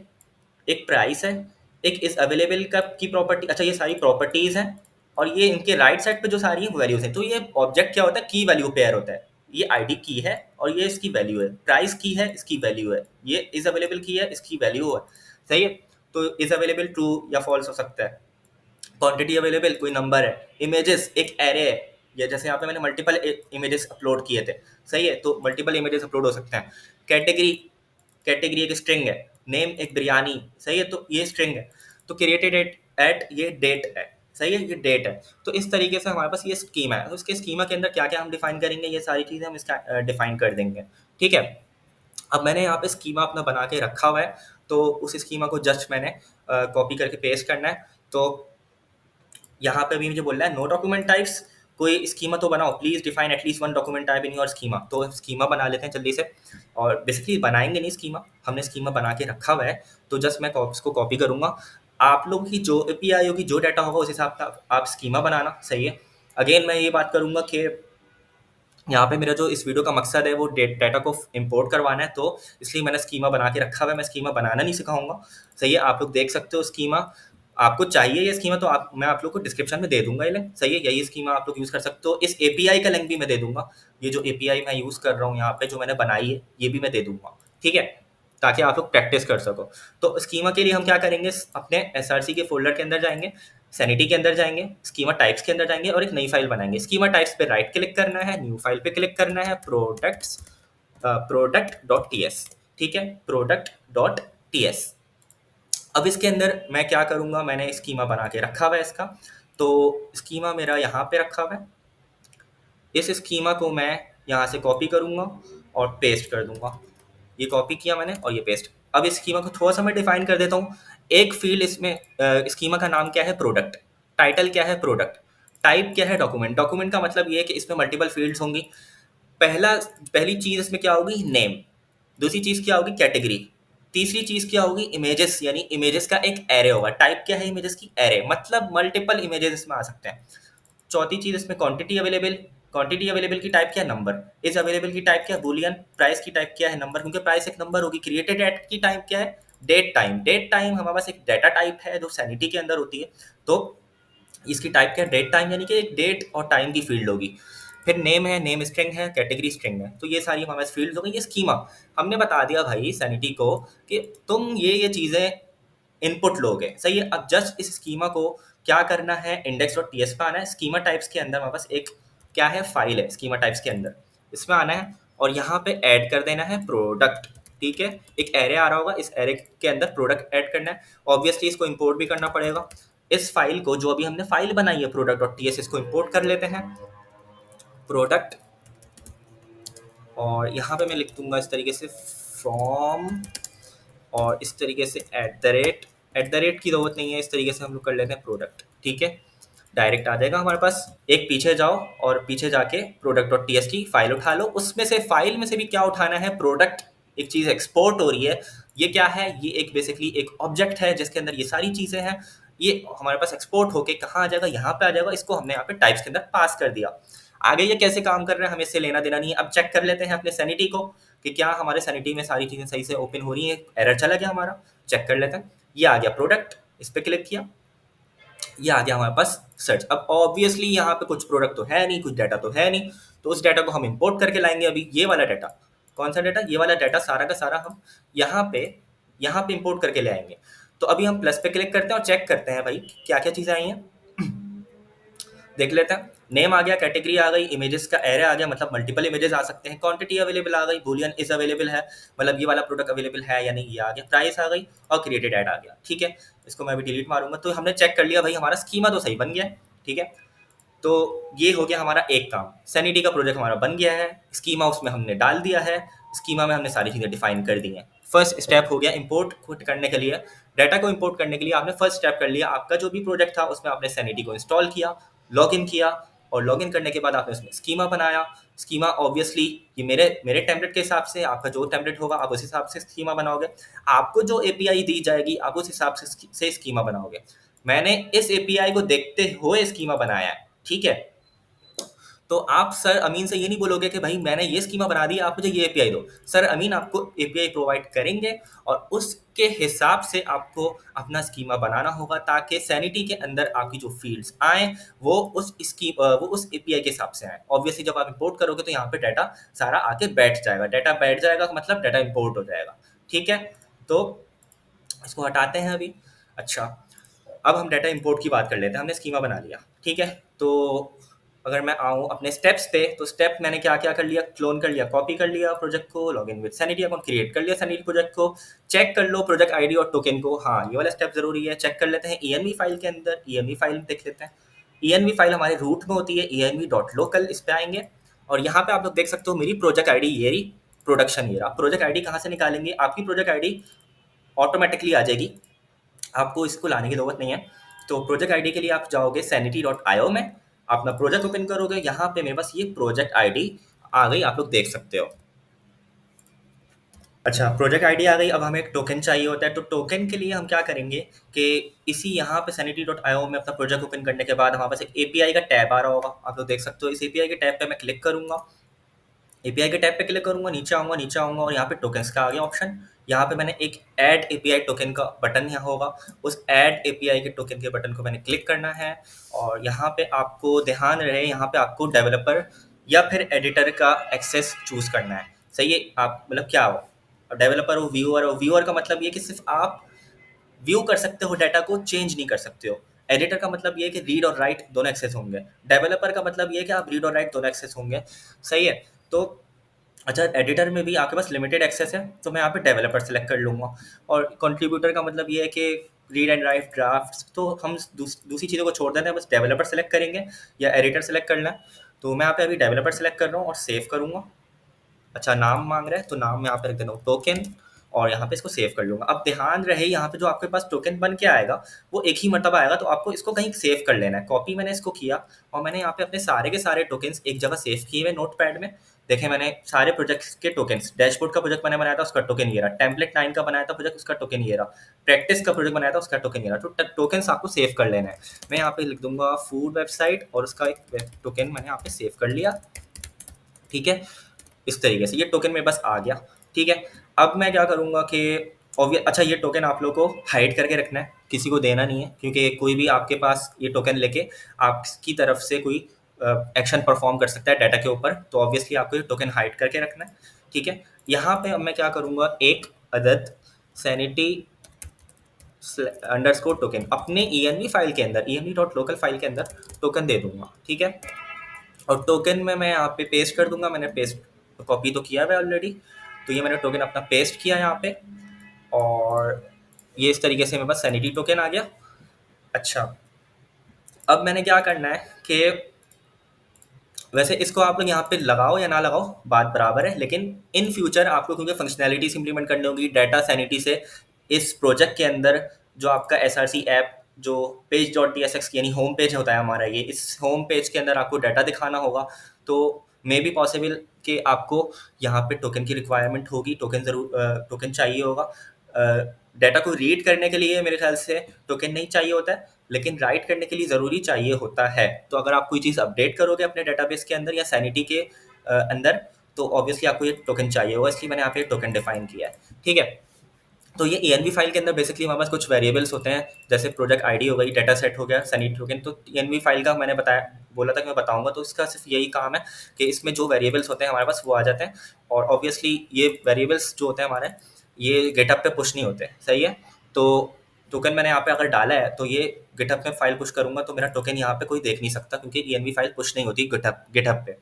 एक प्राइस है, एक इज अवेलेबल का की प्रॉपर्टी, अच्छा ये सारी प्रॉपर्टीज हैं, और ये इनके राइट साइड पे जो सारी वैल्यूज हैं। तो ये ऑब्जेक्ट क्या होता है, की वैल्यू पेयर होता है। ये आईडी की है और ये इसकी वैल्यू है, प्राइस की है, इसकी वैल्यू है, ये इज अवेलेबल की है, इसकी वैल्यू है, सही है। तो इज अवेलेबल ट्रू या फॉल्स हो सकता है। क्वांटिटी अवेलेबल कोई नंबर है। इमेजेस एक एरे है, या जैसे यहाँ पे मैंने मल्टीपल इमेजेस अपलोड किए थे, सही है, तो मल्टीपल इमेजेस अपलोड हो सकते हैं। कैटेगरी, कैटेगरी एक स्ट्रिंग है। नेम एक बिरयानी, सही है, तो ये स्ट्रिंग है। तो क्रिएटेड एट ये डेट है, सही है, ये डेट है। तो इस तरीके से हमारे पास ये स्कीमा है। तो इसके स्कीमा के अंदर क्या क्या हम डिफाइन करेंगे, ये सारी चीज़ें हम इसका डिफाइन कर देंगे, ठीक है। अब मैंने यहाँ पे स्कीमा अपना बना के रखा हुआ है, तो उस स्कीमा को जस्ट मैंने कॉपी करके पेस्ट करना है। तो यहाँ पे भी मुझे बोल रहा है नो डॉक्यूमेंट टाइप्स, कोई स्कीमा तो बनाओ, please define at least one document type in your schema. तो स्कीमा बना लेते हैं जल्दी से, और बेसिकली बनाएंगे नहीं स्कीमा, हमने स्कीमा बना के रखा हुआ है। तो जस्ट मैं इसको कॉपी करूंगा। आप लोग की जो एपीआई होगी, जो डाटा होगा, उस हिसाब का आप स्कीमा बनाना, सही है। अगेन मैं ये बात करूंगा कि यहाँ पे मेरा जो इस वीडियो का मकसद है वो डाटा को इंपोर्ट करवाना है, तो इसलिए मैंने स्कीमा बना के रखा हुआ है। मैं स्कीमा बनाना नहीं सिखाऊंगा, सही है। आप लोग देख सकते हो स्कीमा, आपको चाहिए ये स्कीमा तो मैं आप लोग को डिस्क्रिप्शन में दे दूंगा ये लिंक, सही है। यही स्कीमा आप लोग यूज़ कर सकते हो। इस एपीआई का लिंक भी मैं दे दूंगा। ये जो एपीआई मैं यूज़ कर रहा हूँ यहाँ पे, जो मैंने बनाई है, ये भी मैं दे दूंगा, ठीक है, ताकि आप लोग प्रैक्टिस कर सको। तो स्कीमा के लिए हम क्या करेंगे, अपने एसआरसी के फोल्डर के अंदर जाएंगे, सैनिटी के अंदर जाएंगे, स्कीमा टाइप्स के अंदर जाएंगे, और एक नई फाइल बनाएंगे। स्कीमा टाइप्स पे राइट क्लिक करना है, न्यू फाइल पे क्लिक करना है, प्रोडक्ट डॉट टी एस, ठीक है, प्रोडक्ट डॉट टी एस। अब इसके अंदर मैं क्या करूँगा, मैंने स्कीमा बना के रखा हुआ है इसका। तो स्कीमा मेरा यहाँ पे रखा हुआ है। इस स्कीमा को मैं यहाँ से कॉपी करूँगा और पेस्ट कर दूंगा। ये कॉपी किया मैंने और ये पेस्ट। अब इस स्कीमा को थोड़ा सा मैं डिफाइन कर देता हूँ। एक फील्ड इसमें, स्कीमा का नाम क्या है, प्रोडक्ट। टाइटल क्या है, प्रोडक्ट। टाइप क्या है, डॉक्यूमेंट। डॉक्यूमेंट का मतलब ये है कि इसमें मल्टीपल फील्ड्स होंगी। पहली चीज़ इसमें क्या होगी, नेम। दूसरी चीज़ क्या होगी, कैटेगरी। तीसरी चीज़ क्या होगी, इमेजेस, यानी इमेजेस का एक एरे होगा। टाइप क्या है, इमेजेस की एरे, मतलब मल्टीपल इमेजेस इसमें आ सकते हैं। चौथी चीज़ इसमें क्वांटिटी अवेलेबल, क्वांटिटी अवेलेबल की टाइप क्या है, नंबर। इज अवेलेबल की टाइप क्या है, बुलियन। प्राइस की टाइप क्या है, नंबर, क्योंकि प्राइस एक नंबर होगी। क्रिएटेड एट की टाइप क्या है, डेट टाइम। डेट टाइम हमारे पास एक डाटा टाइप है जो सैनिटी के अंदर होती है, तो इसकी टाइप क्या है, डेट टाइम, यानी कि एक डेट और टाइम की फील्ड होगी। फिर नेम है, नेम स्ट्रिंग है, कैटेगरी स्ट्रिंग है, तो ये सारी हमारे पास फील्ड हो गई। ये स्कीमा हमने बता दिया भाई सैनिटी को कि तुम ये चीज़ें इनपुट लोगे, सही है। अब जस्ट इस स्कीमा को क्या करना है, इंडेक्स डॉट टीएस पे आना है। स्कीमा टाइप्स के अंदर हमारे पास एक क्या है, फाइल है स्कीमा टाइप्स के अंदर, इसमें आना है और यहाँ पे ऐड कर देना है प्रोडक्ट। ठीक है, एक एरे आ रहा होगा, इस एरे के अंदर प्रोडक्ट ऐड करना है। ऑब्वियसली इसको इंपोर्ट भी करना पड़ेगा। इस फाइल को, जो अभी हमने फाइल बनाई है प्रोडक्ट डॉट टीएस, इसको इंपोर्ट कर लेते हैं, प्रोडक्ट। और यहाँ पे मैं लिख दूंगा इस तरीके से फ्रॉम, और इस तरीके से एट द रेट की जरूरत नहीं है, इस तरीके से हम लोग कर लेते हैं प्रोडक्ट। ठीक है, डायरेक्ट आ जाएगा हमारे पास। एक पीछे जाओ और पीछे जाके प्रोडक्ट डॉट टीएस की फाइल उठा लो। उसमें से फाइल में से भी क्या उठाना है, प्रोडक्ट। एक चीज़ एक्सपोर्ट हो रही है, ये क्या है, ये एक बेसिकली एक ऑब्जेक्ट है जिसके अंदर ये सारी चीज़ें हैं। ये हमारे पास एक्सपोर्ट होके कहाँ आ जाएगा, यहाँ पे आ जाएगा। इसको हमने यहाँ पे टाइप्स के अंदर पास कर दिया। आगे ये कैसे काम कर रहा है हमें इससे लेना देना नहीं है। अब चेक कर लेते हैं अपने सैनिटी को कि क्या हमारे सैनिटी में सारी चीज़ें सही से ओपन हो रही हैं। एरर चला गया हमारा, चेक कर लेते हैं। ये आ गया प्रोडक्ट, इस पर क्लिक किया, ये आ गया हमारे पास सर्च। अब ऑब्वियसली यहाँ पे कुछ प्रोडक्ट तो है नहीं, कुछ डाटा तो है नहीं, तो उस डाटा को हम इंपोर्ट करके लाएंगे। अभी ये वाला डाटा, कौन सा डाटा, ये वाला डाटा सारा का सारा हम यहाँ पे इंपोर्ट करके ले आएंगे। तो अभी हम प्लस पे क्लिक करते हैं और चेक करते हैं भाई क्या क्या चीज़ें आई हैं। देख लेते हैं। नेम आ गया, कैटेगरी आ गई, इमेजेस का एरे आ गया, मतलब मल्टीपल इमेजेस आ सकते हैं। क्वांटिटी अवेलेबल आ गई, बूलियन इज अवेलेबल है, मतलब ये वाला प्रोडक्ट अवेलेबल है या नहीं, ये आ गया। प्राइस आ गई और क्रिएटेड ऐड आ गया। ठीक है, इसको मैं अभी डिलीट मारूंगा। तो हमने चेक कर लिया भाई, हमारा स्कीमा तो सही बन गया है। ठीक है, तो ये हो गया हमारा एक काम। सैनिटी का प्रोजेक्ट हमारा बन गया है, स्कीमा उसमें हमने डाल दिया है, स्कीमा में हमने सारी चीज़ें डिफाइन कर दी हैं। फर्स्ट स्टेप हो गया इंपोर्ट करने के लिए, डाटा को इंपोर्ट करने के लिए आपने फर्स्ट स्टेप कर लिया। आपका जो भी प्रोजेक्ट था उसमें आपने सैनिटी को इंस्टॉल किया, लॉगिन किया, और लॉगिन करने के बाद आपने उसमें स्कीमा बनाया। स्कीमा ऑब्वियसली ये मेरे टेम्पलेट के हिसाब से, आपका जो टेम्पलेट होगा आप उस हिसाब से स्कीमा बनाओगे। आपको जो एपीआई दी जाएगी आप उस हिसाब से स्कीमा बनाओगे। मैंने इस एपीआई को देखते हुए स्कीमा बनाया है। ठीक है, तो आप सर अमीन से ये नहीं बोलोगे कि भाई मैंने ये स्कीमा बना दी, आप मुझे ये एपीआई दो। सर अमीन आपको एपीआई प्रोवाइड करेंगे और उसके हिसाब से आपको अपना स्कीमा बनाना होगा, ताकि सैनिटी के अंदर आपकी जो फील्ड्स आए वो उस एपीआई के हिसाब से आए। ऑब्वियसली जब आप इंपोर्ट करोगे तो यहाँ पे डाटा सारा आके बैठ जाएगा। डाटा बैठ जाएगा मतलब डाटा इंपोर्ट हो जाएगा। ठीक है, तो इसको हटाते हैं अभी। अच्छा, अब हम डाटा इंपोर्ट की बात कर लेते हैं। हमने स्कीमा बना लिया, ठीक है। तो अगर मैं आऊँ अपने स्टेप्स पे, तो स्टेप मैंने क्या क्या कर लिया, क्लोन कर लिया, कॉपी कर लिया प्रोजेक्ट को, login with sanity account, create कर लिया सैनिटी प्रोजेक्ट को। चेक कर लो प्रोजेक्ट आईडी और टोकन को, हाँ ये वाला स्टेप जरूरी है। चेक कर लेते हैं ENV फाइल के अंदर, ENV फाइल देख लेते हैं। ENV फाइल हमारे रूट में होती है, env.local, इस पे आएंगे और यहाँ पे आप लोग देख सकते हो मेरी प्रोजेक्ट आईडी ये रही, प्रोडक्शन ये रहा। प्रोजेक्ट आईडी कहाँ से निकालेंगे, आपकी प्रोजेक्ट आईडी ऑटोमेटिकली आ जाएगी, आपको इसको लाने की ज़रूरत नहीं है। तो प्रोजेक्ट आईडी के लिए आप जाओगे sanity.io में, अपना प्रोजेक्ट ओपन करोगे, यहाँ पे मेरे पास ये प्रोजेक्ट आईडी आ गई, आप लोग देख सकते हो। अच्छा, प्रोजेक्ट आईडी आ गई। अब हमें एक टोकन चाहिए होता है, तो टोकन के लिए हम क्या करेंगे कि इसी यहाँ पे sanity.io में अपना प्रोजेक्ट ओपन करने के बाद हमारे पास एक एपीआई का टैब आ रहा होगा, आप लोग देख सकते हो। इस एपीआई के टैब पे मैं क्लिक करूंगा, एपीआई के टैब पे क्लिक करूंगा, नीचे आऊंगा और यहाँ पे टोकन्स का आ गया ऑप्शन। यहाँ पे मैंने एक ऐड एपीआई टोकन का बटन यहाँ होगा, उस ऐड एपीआई के टोकन के बटन को मैंने क्लिक करना है। और यहाँ पे आपको ध्यान रहे, यहाँ पे आपको डेवलपर या फिर एडिटर का एक्सेस चूज करना है। सही है, आप मतलब क्या हो, डेवलपर हो, व्यूअर हो। व्यूअर का मतलब ये कि सिर्फ आप व्यू कर सकते हो, डाटा को चेंज नहीं कर सकते हो। एडिटर का मतलब ये है कि रीड और राइट दोनों एक्सेस होंगे। डेवलपर का मतलब ये है कि आप रीड और राइट दोनों एक्सेस होंगे। सही है, तो अच्छा, एडिटर में भी आपके पास लिमिटेड एक्सेस है, तो मैं यहाँ पे डेवलपर सेलेक्ट कर लूँगा। और कंट्रीब्यूटर का मतलब ये है कि रीड एंड राइट ड्राफ्ट, तो हम दूसरी चीज़ों को छोड़ देते हैं, बस डेवलपर सेलेक्ट करेंगे या एडिटर सेलेक्ट करना है। तो मैं यहाँ पे अभी डेवलपर सेलेक्ट कर रहा हूँ और सेव करूँगा। अच्छा, नाम मांग रहा है तो नाम में यहाँ पे रख देता हूँ टोकन, और यहाँ पे इसको सेव कर लूँगा। अब ध्यान रहे, यहाँ पे जो आपके पास टोकन बन के आएगा वो एक ही मरतबा आएगा, तो आपको इसको कहीं सेव कर लेना है। कॉपी मैंने इसको किया और मैंने यहाँ पे अपने सारे के सारे टोकन्स एक जगह सेव किए हुए नोट पैड में। देखें मैंने सारे प्रोजेक्ट्स के टोकन्स, डैशबोर्ड का प्रोजेक्ट मैंने बनाया था उसका टोकन ये रहा, टेम्पलेट 9 का बनाया था प्रोजेक्ट उसका टोकन ये रहा, प्रैक्टिस का प्रोजेक्ट बनाया था उसका टोकन ये रहा। तो टोकन्स आपको सेव कर लेना है। मैं यहाँ पे लिख दूंगा फूड वेबसाइट और उसका एक टोकन मैंने यहाँ पे सेव कर लिया। ठीक है, इस तरीके से ये टोकन मेरे पास आ गया। ठीक है, अब मैं क्या करूँगा कि ऑब्वियस, अच्छा ये टोकन आप लोग को हाइड करके रखना है, किसी को देना नहीं है, क्योंकि कोई भी आपके पास ये टोकन लेके आपकी तरफ से कोई एक्शन परफॉर्म कर सकता है डाटा के ऊपर, तो ऑब्वियसली आपको ये टोकन हाइड करके रखना है। ठीक है, यहाँ पे अब मैं क्या करूँगा, एक अदद सैनिटी अंडरस्कोर टोकन अपने env फाइल के अंदर, env.local फाइल के अंदर टोकन दे दूंगा। ठीक है, और टोकन में मैं यहाँ पे पेस्ट कर दूंगा, मैंने पेस्ट कॉपी तो किया हुआ है ऑलरेडी, तो ये मैंने टोकन अपना पेस्ट किया यहाँ पे, और ये इस तरीके से मेरे पास सैनिटी टोकन आ गया। अच्छा, अब मैंने क्या करना है कि वैसे इसको आप लोग यहाँ पे लगाओ या ना लगाओ बात बराबर है, लेकिन इन फ्यूचर आपको क्योंकि फंक्शनैलिटीज इंप्लीमेंट करनी होगी डाटा सैनिटी से, इस प्रोजेक्ट के अंदर जो आपका एसआरसी ऐप जो page dot D S x यानी होम पेज होता है हमारा, ये इस होम पेज के अंदर आपको डाटा दिखाना होगा, तो मे बी पॉसिबल कि आपको यहाँ पे टोकन की रिक्वायरमेंट होगी, टोकन ज़रूर टोकन चाहिए होगा। डाटा को रीड करने के लिए मेरे ख्याल से टोकन नहीं चाहिए होता है, लेकिन राइट करने के लिए ज़रूरी चाहिए होता है। तो अगर आप कोई चीज़ अपडेट करोगे अपने डेटाबेस के अंदर या सैनिटी के अंदर, तो ऑब्वियसली आपको ये टोकन चाहिए होगा, इसलिए मैंने यहाँ पे टोकन डिफाइन किया है। ठीक है, तो ये env फाइल के अंदर बेसिकली हमारे पास कुछ वेरिएबल्स होते हैं, जैसे प्रोजेक्ट आईडी हो गई, डाटा सेट हो गया, सैनिटी टोकन। तो env फाइल का मैंने बताया, बोला था कि मैं बताऊंगा, तो इसका सिर्फ यही काम है कि इसमें जो वेरिएबल्स होते हैं हमारे पास वो आ जाते हैं, और ऑब्वियसली ये वेरिएबल्स जो होते हैं हमारे, ये गिटहब पे पुश नहीं होते। सही है, तो टोकन मैंने यहाँ पे अगर डाला है तो ये गिटहब में फाइल पुश करूंगा तो मेरा टोकन यहाँ पे कोई देख नहीं सकता, क्योंकि env फाइल पुश नहीं होती गिटहब पे।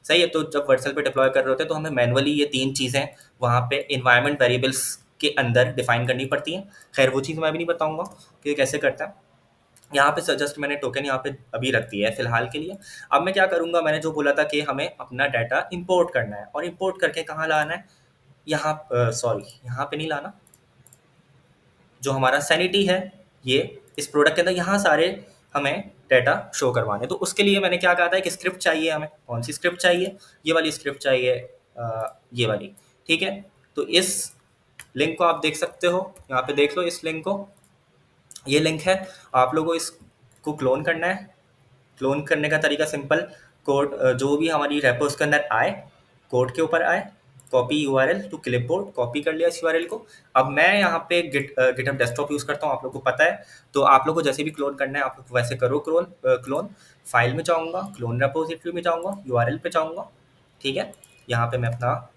सही है, तो जब वर्सल पे डिप्लॉय कर रहे होते हैं तो हमें मैनुअली ये 3 चीज़ें वहाँ पे इन्वायरमेंट वेरिएबल्स के अंदर डिफाइन करनी पड़ती हैं। खैर वो चीज़ मैं भी नहीं बताऊँगा कि कैसे करता है। यहाँ पे जस्ट मैंने टोकन यहाँ पे अभी रख दिया है फिलहाल के लिए। अब मैं क्या करूँगा, मैंने जो बोला था कि हमें अपना डाटा इंपोर्ट करना है, और इंपोर्ट करके कहाँ लाना है, यहाँ सॉरी यहाँ पे नहीं लाना, जो हमारा सैनिटी है ये इस प्रोडक्ट के अंदर यहाँ सारे हमें डाटा शो करवाने। तो उसके लिए मैंने क्या कहा था, एक स्क्रिप्ट चाहिए हमें। कौन सी स्क्रिप्ट चाहिए, ये वाली स्क्रिप्ट चाहिए, ये वाली। ठीक है, तो इस लिंक को आप देख सकते हो, यहाँ पे देख लो इस लिंक को, ये लिंक है। आप लोगों को इसको क्लोन करना है। क्लोन करने का तरीका सिंपल, कोड जो भी हमारी रेपो उसके अंदर आए, कोड के ऊपर आए, copy URL to clipboard, copy कर लिया इस यूआरएल को। अब मैं यहाँ पे गिटहब डेस्कटॉप यूज़ करता हूँ, आप लोग को पता है, तो आप लोग को जैसे भी क्लोन करना है आप लोग वैसे करो। क्लोन फाइल में जाऊँगा, क्लोन रेपोजिटरी में जाऊँगा, यूआरएल पे जाऊँगा। ठीक है, यहाँ पे मैं अपना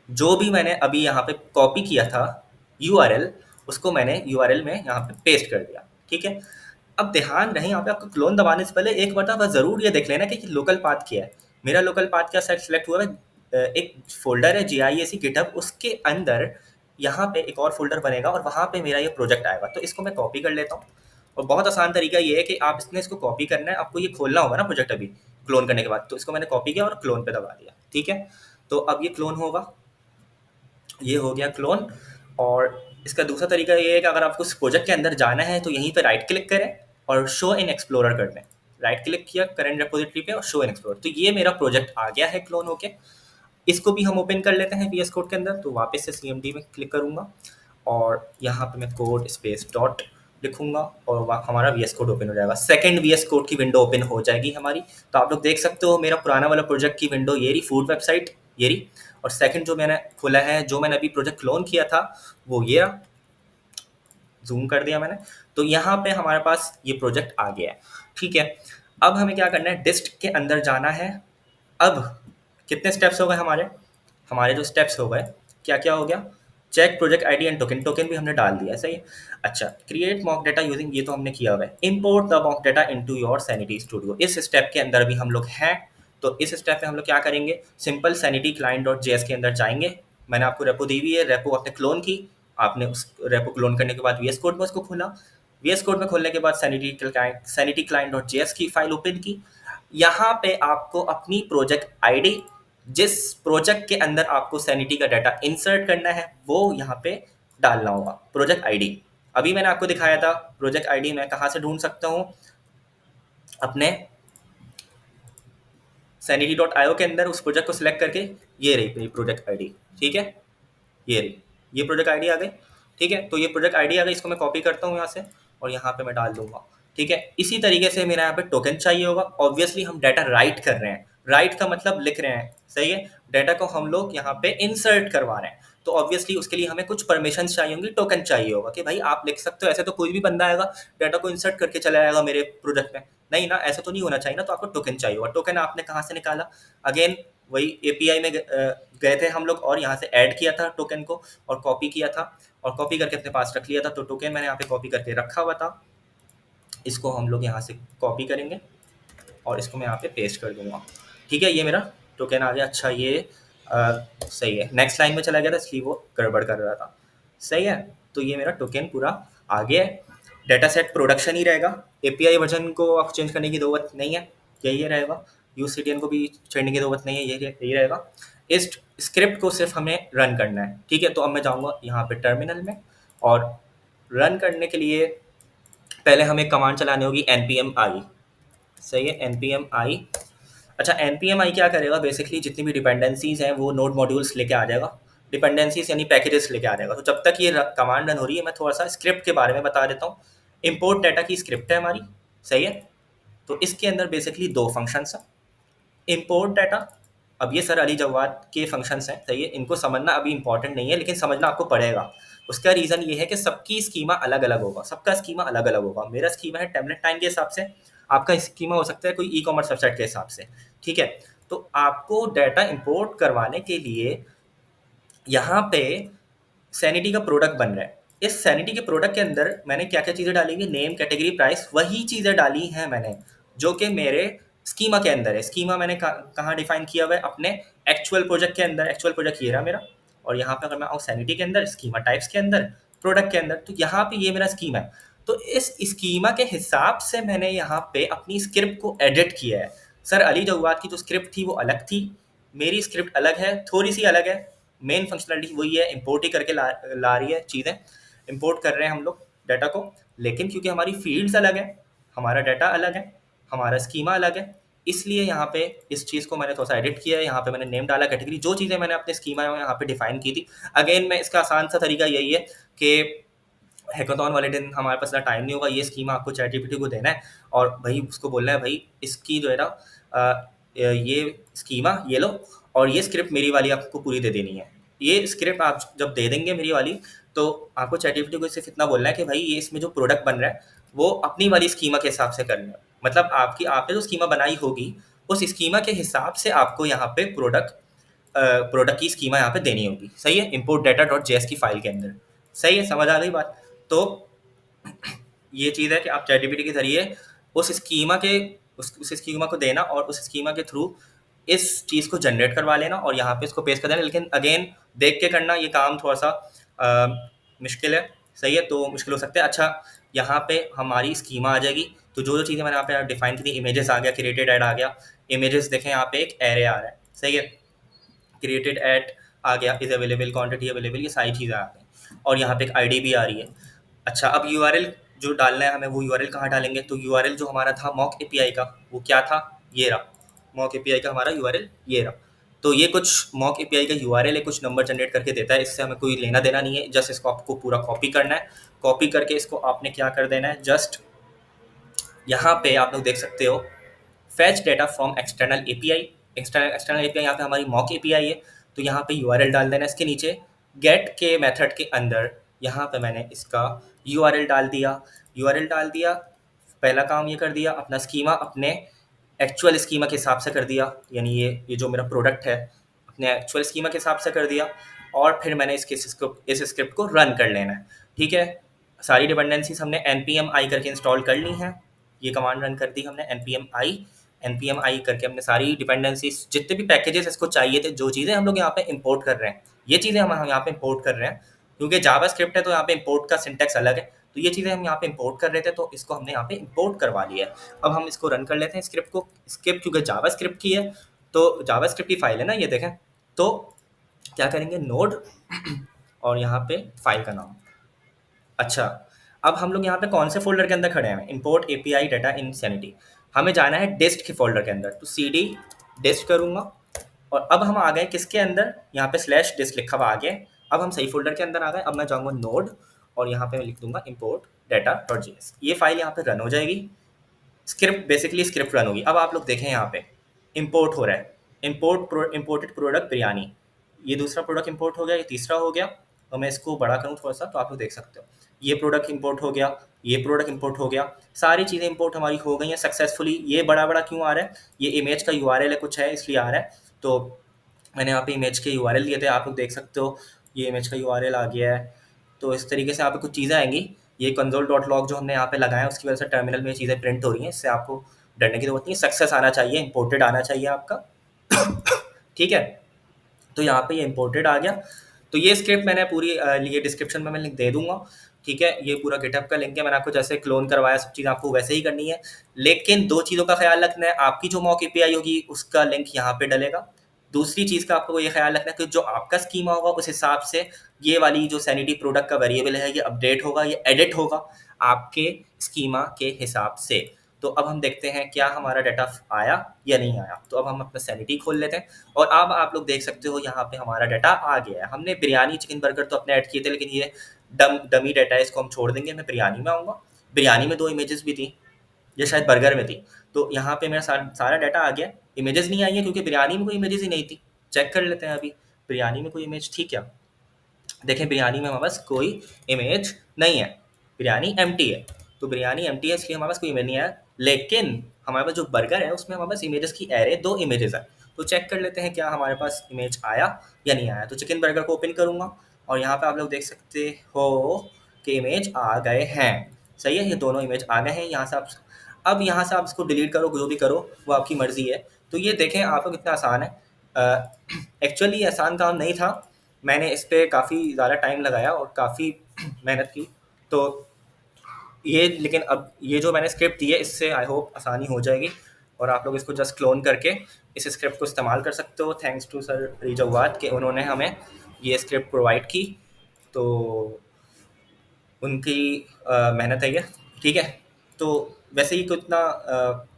जो भी मैंने अभी यहाँ पे कॉपी किया था यूआरएल, उसको मैंने यूआरएल में यहाँ पे पेस्ट कर दिया। ठीक है, अब ध्यान रहे यहाँ पे आपको क्लोन दबाने से पहले एक बार बस ज़रूर ये देख लेना कि लोकल पाथ क्या है। मेरा लोकल पाथ क्या सेलेक्ट हुआ है, एक फोल्डर है GIAC गिटहब, उसके अंदर यहाँ पे एक और फोल्डर बनेगा और वहाँ पे मेरा ये प्रोजेक्ट आएगा। तो इसको मैं कॉपी कर लेता हूँ, और बहुत आसान तरीका ये है कि आप इसको कॉपी करना है, आपको ये खोलना होगा ना प्रोजेक्ट अभी क्लोन करने के बाद। तो इसको मैंने कॉपी किया और क्लोन पे दबा दिया। ठीक है, तो अब ये क्लोन होगा, ये हो गया क्लोन। और इसका दूसरा तरीका ये है कि अगर आपको उस प्रोजेक्ट के अंदर जाना है तो यहीं पे राइट क्लिक करें और शो इन एक्सप्लोरर कर दें। राइट क्लिक किया करंट रेपोजिटरी पे और शो इन एक्सप्लोरर, तो ये मेरा प्रोजेक्ट आ गया है क्लोन होके। इसको भी हम ओपन कर लेते हैं VS कोड के अंदर। तो वापस से CMD में क्लिक करूंगा और यहाँ पे मैं कोड स्पेस डॉट लिखूंगा और हमारा VS कोड ओपन हो जाएगा। सेकंड VS कोड की विंडो ओपन हो जाएगी हमारी। तो आप लोग देख सकते हो मेरा पुराना वाला प्रोजेक्ट की विंडो ये रही, फूड वेबसाइट ये रही, और सेकंड जो मैंने खोला है, जो मैंने अभी प्रोजेक्ट क्लोन किया था, वो ये रहा। जूम कर दिया मैंने, तो यहाँ पे हमारे पास ये प्रोजेक्ट आ गया है। ठीक है, अब हमें क्या करना है, डिस्ट के अंदर जाना है। अब कितने स्टेप्स हो गए हमारे, हमारे जो स्टेप्स हो गए, क्या क्या हो गया, check project ID and token, token भी हमने डाल दिया है। सही है। अच्छा, क्रिएट मॉक डेटा यूजिंग, ये तो हमने किया हुआ है। Import the mock data into your sanity studio, इस स्टेप के अंदर भी हम लोग हैं। तो इस स्टेप पे हम लोग क्या करेंगे, simple sanity client dot JS के अंदर जाएंगे। मैंने आपको रेपो दी हुई है, रेपो आपने क्लोन की, आपने उस रेपो क्लोन करने के बाद VS कोड में उसको खोला, VS कोड में खोलने के बाद सैनिटी क्लाइंट डॉट जेएस की फाइल ओपन की। यहाँ पे आपको अपनी प्रोजेक्ट आईडी, जिस प्रोजेक्ट के अंदर आपको सैनिटी का डाटा इंसर्ट करना है, वो यहाँ पे डालना होगा, प्रोजेक्ट आईडी। अभी मैंने आपको दिखाया था प्रोजेक्ट आईडी मैं कहाँ से ढूंढ सकता हूँ, अपने sanity.io के अंदर उस प्रोजेक्ट को सिलेक्ट करके ये रही मेरी प्रोजेक्ट आईडी, ठीक है, ये रही, ये प्रोजेक्ट आईडी आ गई, ठीक है। तो ये प्रोजेक्ट आईडी आ गई, इसको मैं कॉपी करता हूँ यहाँ से और यहाँ पे मैं डाल दूंगा, ठीक है। इसी तरीके से मेरा यहाँ पे टोकन चाहिए होगा। ऑब्वियसली हम डाटा राइट कर रहे हैं, राइट का मतलब लिख रहे हैं, सही है। डाटा को हम लोग यहाँ पे इंसर्ट करवा रहे हैं, तो ऑब्वियसली उसके लिए हमें कुछ परमिशन चाहिए होंगी, टोकन चाहिए होगा कि भाई आप लिख सकते हो। ऐसे तो कोई भी बंदा आएगा डाटा को इंसर्ट करके चला जाएगा मेरे प्रोजेक्ट में, नहीं ना, ऐसा तो नहीं होना चाहिए ना। तो आपको टोकन चाहिए होगा। टोकन आपने कहाँ से निकाला? अगेन वही एपीआई में गए थे हम लोग और यहाँ से ऐड किया था टोकन को और कॉपी किया था और कॉपी करके अपने पास रख लिया था। तो टोकन मैंने यहाँ पे कॉपी करके रखा हुआ था, इसको हम लोग यहाँ से कॉपी करेंगे और इसको मैं यहाँ पे पेस्ट कर दूंगा, ठीक है। ये मेरा टोकन आ गया। अच्छा ये सही है, नेक्स्ट लाइन में चला गया था इसलिए वो गड़बड़ कर रहा था, सही है। तो ये मेरा टोकन पूरा आ गया है। डाटा सेट प्रोडक्शन ही रहेगा, एपीआई वर्जन को आप चेंज करने की ज़रूरत नहीं है, यही रहेगा। यूज सीटीएन को भी चेंजने की ज़रूरत नहीं है, यही रहेगा। इस स्क्रिप्ट को सिर्फ हमें रन करना है, ठीक है। तो अब मैं जाऊँगा यहाँ पे टर्मिनल में और रन करने के लिए पहले हमें कमांड चलानी होगी npm i, सही है, npm i। अच्छा npm i क्या करेगा? बेसिकली जितनी भी डिपेंडेंसीज हैं वो नोड मॉड्यूल्स लेके आ जाएगा, डिपेंडेंसीज यानी पैकेजेस लेके आ जाएगा। तो जब तक ये कमांड रन हो रही है मैं थोड़ा सा स्क्रिप्ट के बारे में बता देता हूँ। इम्पोर्ट डाटा की स्क्रिप्ट है हमारी, सही है। तो इसके अंदर बेसिकली दो फंक्शंस हैं, इम्पोर्ट डाटा। अब ये सर अली जवाद के फंक्शंस हैं, सही है। इनको समझना अभी इंपॉर्टेंट नहीं है लेकिन समझना आपको पड़ेगा। उसका रीज़न ये है कि सबकी स्कीमा अलग अलग होगा, सबका स्कीमा अलग अलग होगा। मेरा स्कीमा है टेम्पलेट टाइम के हिसाब से, आपका स्कीमा हो सकता है कोई ई कॉमर्स वेबसाइट के हिसाब से, ठीक है। तो आपको डाटा इंपोर्ट करवाने के लिए यहाँ पे सैनिटी का प्रोडक्ट बन रहा है। इस सैनिटी के प्रोडक्ट के अंदर मैंने क्या क्या चीज़ें डाली हुई? नेम, कैटेगरी, प्राइस, वही चीज़ें डाली हैं मैंने जो कि मेरे स्कीमा के अंदर है। स्कीमा मैंने कहाँ डिफाइन किया हुआ है? अपने एक्चुअल प्रोजेक्ट के अंदर। एक्चुअल प्रोजेक्ट ये रहा मेरा, और यहाँ पे अगर मैं आऊँ सैनिटी के अंदर, स्कीमा टाइप्स के अंदर, प्रोडक्ट के अंदर, तो यहाँ पे ये मेरा स्कीमा है। तो इस स्कीमा के हिसाब से मैंने यहाँ पे अपनी स्क्रिप्ट को एडिट किया है। सर अली जवाद की जो स्क्रिप्ट थी वो अलग थी, मेरी स्क्रिप्ट अलग है, थोड़ी सी अलग है। मेन फंक्शनलिटी वही है, इंपोर्ट ही करके ला रही है चीज़ें, इंपोर्ट कर रहे हैं हम लोग डाटा को। लेकिन क्योंकि हमारी फील्ड्स अलग है, हमारा डाटा अलग है, हमारा स्कीमा अलग है, इसलिए यहाँ पे इस चीज़ को मैंने थोड़ा सा एडिट किया है। यहाँ पे मैंने नेम डाला, कैटेगरी, जो चीज़ें मैंने अपने स्कीमा में यहाँ पे डिफाइन की थी। अगेन मैं इसका आसान सा तरीका यही है कि हैकाथॉन वाले दिन हमारे पास इतना टाइम नहीं होगा, ये स्कीमा आपको चैटजीपीटी को देना है और भाई उसको बोलना है भाई इसकी जो है ना ये स्कीमा ये लो और ये स्क्रिप्ट मेरी वाली आपको पूरी दे देनी है। ये स्क्रिप्ट आप जब दे देंगे मेरी वाली, तो आपको चैटजीपीटी को सिर्फ इतना बोलना है कि भाई ये इसमें जो प्रोडक्ट बन रहा है वो अपनी वाली स्कीमा के हिसाब से करना है। मतलब आपने जो स्कीमा बनाई होगी उस स्कीमा के हिसाब से आपको यहाँ पे प्रोडक्ट की स्कीमा यहाँ पे देनी होगी, सही है। import data.js की फाइल के अंदर, सही है, समझ आ गई बात। तो ये चीज़ है कि आप चैटजीपीटी के जरिए उस स्कीमा के उस स्कीमा को देना और उस स्कीमा के थ्रू इस चीज़ को जनरेट करवा लेना और यहाँ पे इसको पेस्ट कर देना। लेकिन अगेन देख के करना, ये काम थोड़ा सा मुश्किल है, सही है, तो मुश्किल हो सकता है। अच्छा यहाँ पे हमारी स्कीमा आ जाएगी, तो जो जो चीज़ें मैंने यहाँ पे डिफाइन की थी, इमेजेस आ गया, क्रिएटेड ऐड आ गया। इमेजेस देखें यहाँ पे एक एरे आ रहा है, सही है, क्रिएटेड ऐड आ गया, इज अवेलेबल, क्वांटिटी अवेलेबल, ये सारी चीज़ें आ गई और यहाँ पे एक आईडी भी आ रही है। अच्छा अब यूआरएल जो डालना है हमें, वो यूआरएल कहाँ डालेंगे? तो यूआरएल जो हमारा था मॉक एपीआई का, वो क्या था? ये रहा मॉक एपीआई का हमारा यूआरएल, ये रहा। तो ये कुछ मॉक एपीआई का यूआरएल है, कुछ नंबर जनरेट करके देता है, इससे हमें कोई लेना देना नहीं है। जस्ट इसको आपको पूरा कॉपी करना है, कॉपी करके इसको आपने क्या कर देना है, जस्ट यहाँ पे आप लोग देख सकते हो fetch data from external API. External API यहाँ पे हमारी मॉक एपीआई है, तो यहाँ पे यूआरएल डाल देना। इसके नीचे गेट के मेथड के अंदर यहाँ पे मैंने इसका यूआरएल डाल दिया, यूआरएल डाल दिया। पहला काम ये कर दिया, अपना स्कीमा अपने एक्चुअल स्कीमा के हिसाब से कर दिया, यानी ये जो मेरा प्रोडक्ट है अपने एक्चुअल स्कीमा के हिसाब से कर दिया। और फिर मैंने इस स्क्रिप्ट को रन कर लेना है, ठीक है। सारी डिपेंडेंसीज हमने npm i करके इंस्टॉल कर ली हैं, ये कमांड रन कर दी हमने npm i करके हमने सारी डिपेंडेंसीज जितने भी पैकेजेस इसको चाहिए थे, जो चीज़ें हम लोग यहाँ पे इंपोर्ट कर रहे हैं, ये चीज़ें हम यहाँ पे इंपोर्ट कर रहे हैं। क्योंकि जावा स्क्रिप्ट है तो यहाँ पे इंपोर्ट का सिंटेक्स अलग है, तो ये चीज़ें हम यहाँ पे इंपोर्ट कर रहे थे, तो इसको हमने यहाँ पे इंपोर्ट करवा लिया है। अब हम इसको रन कर लेते हैं स्क्रिप्ट को। स्क्रिप्ट क्योंकि जावा स्क्रिप्ट की है, तो जावा स्क्रिप्ट की फाइल है ना, ये देखें। तो क्या करेंगे, नोड और यहाँ पे फाइल का नाम। अच्छा अब हम लोग यहाँ पे कौन से फोल्डर के अंदर खड़े हैं? Import API data in sanity. हमें जाना है डिस्ट के फोल्डर के अंदर, तो cd डिस्ट करूँगा। और अब हम आ गए किसके अंदर, यहाँ पे स्लैश डिस्ट लिखा हुआ आ गया। अब हम सही फोल्डर के अंदर आ गए। अब मैं जाऊँगा नोड और यहाँ पे मैं लिख दूंगा import data.js। ये फाइल यहाँ पे रन हो जाएगी। स्क्रिप्ट बेसिकली स्क्रिप्ट रन होगी। अब आप लोग देखें यहाँ पे इंपोर्ट हो रहा है, इंपोर्टेड प्रोडक्ट बिरयानी, ये दूसरा प्रोडक्ट इंपोर्ट हो गया, ये तीसरा हो गया। और मैं इसको बड़ा करूँ थोड़ा सा तो आप लोग देख सकते हो, ये प्रोडक्ट इंपोर्ट हो गया, ये प्रोडक्ट इंपोर्ट हो गया, सारी चीज़ें इंपोर्ट हमारी हो गई हैं सक्सेसफुली। ये बड़ा बड़ा क्यों आ रहा है, ये इमेज का यूआरएल है कुछ है इसलिए आ रहा है। तो मैंने यहाँ पे इमेज के यूआरएल दिए थे, आप लोग देख सकते हो ये इमेज का यूआरएल आ गया है। तो इस तरीके से आपको कुछ चीज़ें आएंगी। ये console.log जो हमने यहाँ पे लगाया है उसकी वजह से टर्मिनल में ये चीज़ें प्रिंट हो रही हैं, इससे आपको डरने की जरूरत नहीं है। सक्सेस आना चाहिए, इंपोर्टेड आना चाहिए आपका। ठीक है, तो यहाँ पे ये इंपोर्टेड आ गया। तो ये स्क्रिप्ट मैंने पूरी ये डिस्क्रिप्शन में मैं लिंक दे दूंगा। ठीक है, ये पूरा गिटहब का लिंक है, मैंने आपको जैसे क्लोन करवाया सब चीज़ आपको वैसे ही करनी है। लेकिन दो चीज़ों का ख्याल रखना है, आपकी जो मॉक एपीआई होगी उसका लिंक यहाँ पे डलेगा। दूसरी चीज़ का आपको ये ख्याल रखना है कि जो आपका स्कीमा होगा उस हिसाब से ये वाली जो सैनिटी प्रोडक्ट का वेरिएबल है ये अपडेट होगा, ये एडिट होगा आपके स्कीमा के हिसाब से। तो अब हम देखते हैं क्या हमारा डाटा आया या नहीं आया। तो अब हम अपना सैनिटी खोल लेते हैं और अब आप लोग देख सकते हो यहाँ पे हमारा डाटा आ गया है। हमने बिरयानी चिकन बर्गर तो अपने ऐड किए थे, लेकिन ये डमी डाटा है, इसको हम छोड़ देंगे। मैं बिरयानी में आऊँगा। बिरयानी में दो इमेजेस भी थी, ये शायद बर्गर में थी। तो यहाँ पे मेरा सारा डाटा आ गया। इमेजेस नहीं आई है क्योंकि बिरयानी में कोई इमेजेस ही नहीं थी। चेक कर लेते हैं अभी बिरयानी में कोई इमेज थी क्या। देखें बिरयानी में हमारे पास कोई इमेज नहीं है, बिरयानी एम्प्टी है। तो बिरयानी एम्प्टी है इसलिए हमारे पास कोई इमेज नहीं है। लेकिन हमारे पास जो बर्गर है उसमें हमारे पास इमेजेस की एरे दो इमेजेस है। तो चेक कर लेते हैं क्या हमारे पास इमेज आया या नहीं आया। तो चिकन बर्गर को ओपन करूँगा और यहाँ पे आप लोग देख सकते हो कि इमेज आ गए हैं। सही है, ये दोनों इमेज आ गए हैं। यहाँ से आप अब यहाँ से आप इसको डिलीट करो, जो भी करो वो आपकी मर्जी है। तो ये देखें आप लोग कितना आसान है। एक्चुअली आसान काम नहीं था, मैंने इस पे काफ़ी ज़्यादा टाइम लगाया और काफ़ी मेहनत की। तो ये लेकिन अब ये जो मैंने स्क्रिप्ट दी है इससे आई होप आसानी हो जाएगी और आप लोग इसको जस्ट क्लोन करके इस स्क्रिप्ट को इस्तेमाल कर सकते हो। थैंक्स टू सर रिजवाद के उन्होंने हमें ये स्क्रिप्ट प्रोवाइड की। तो उनकी मेहनत है ये। ठीक है, तो वैसे ही कोई इतना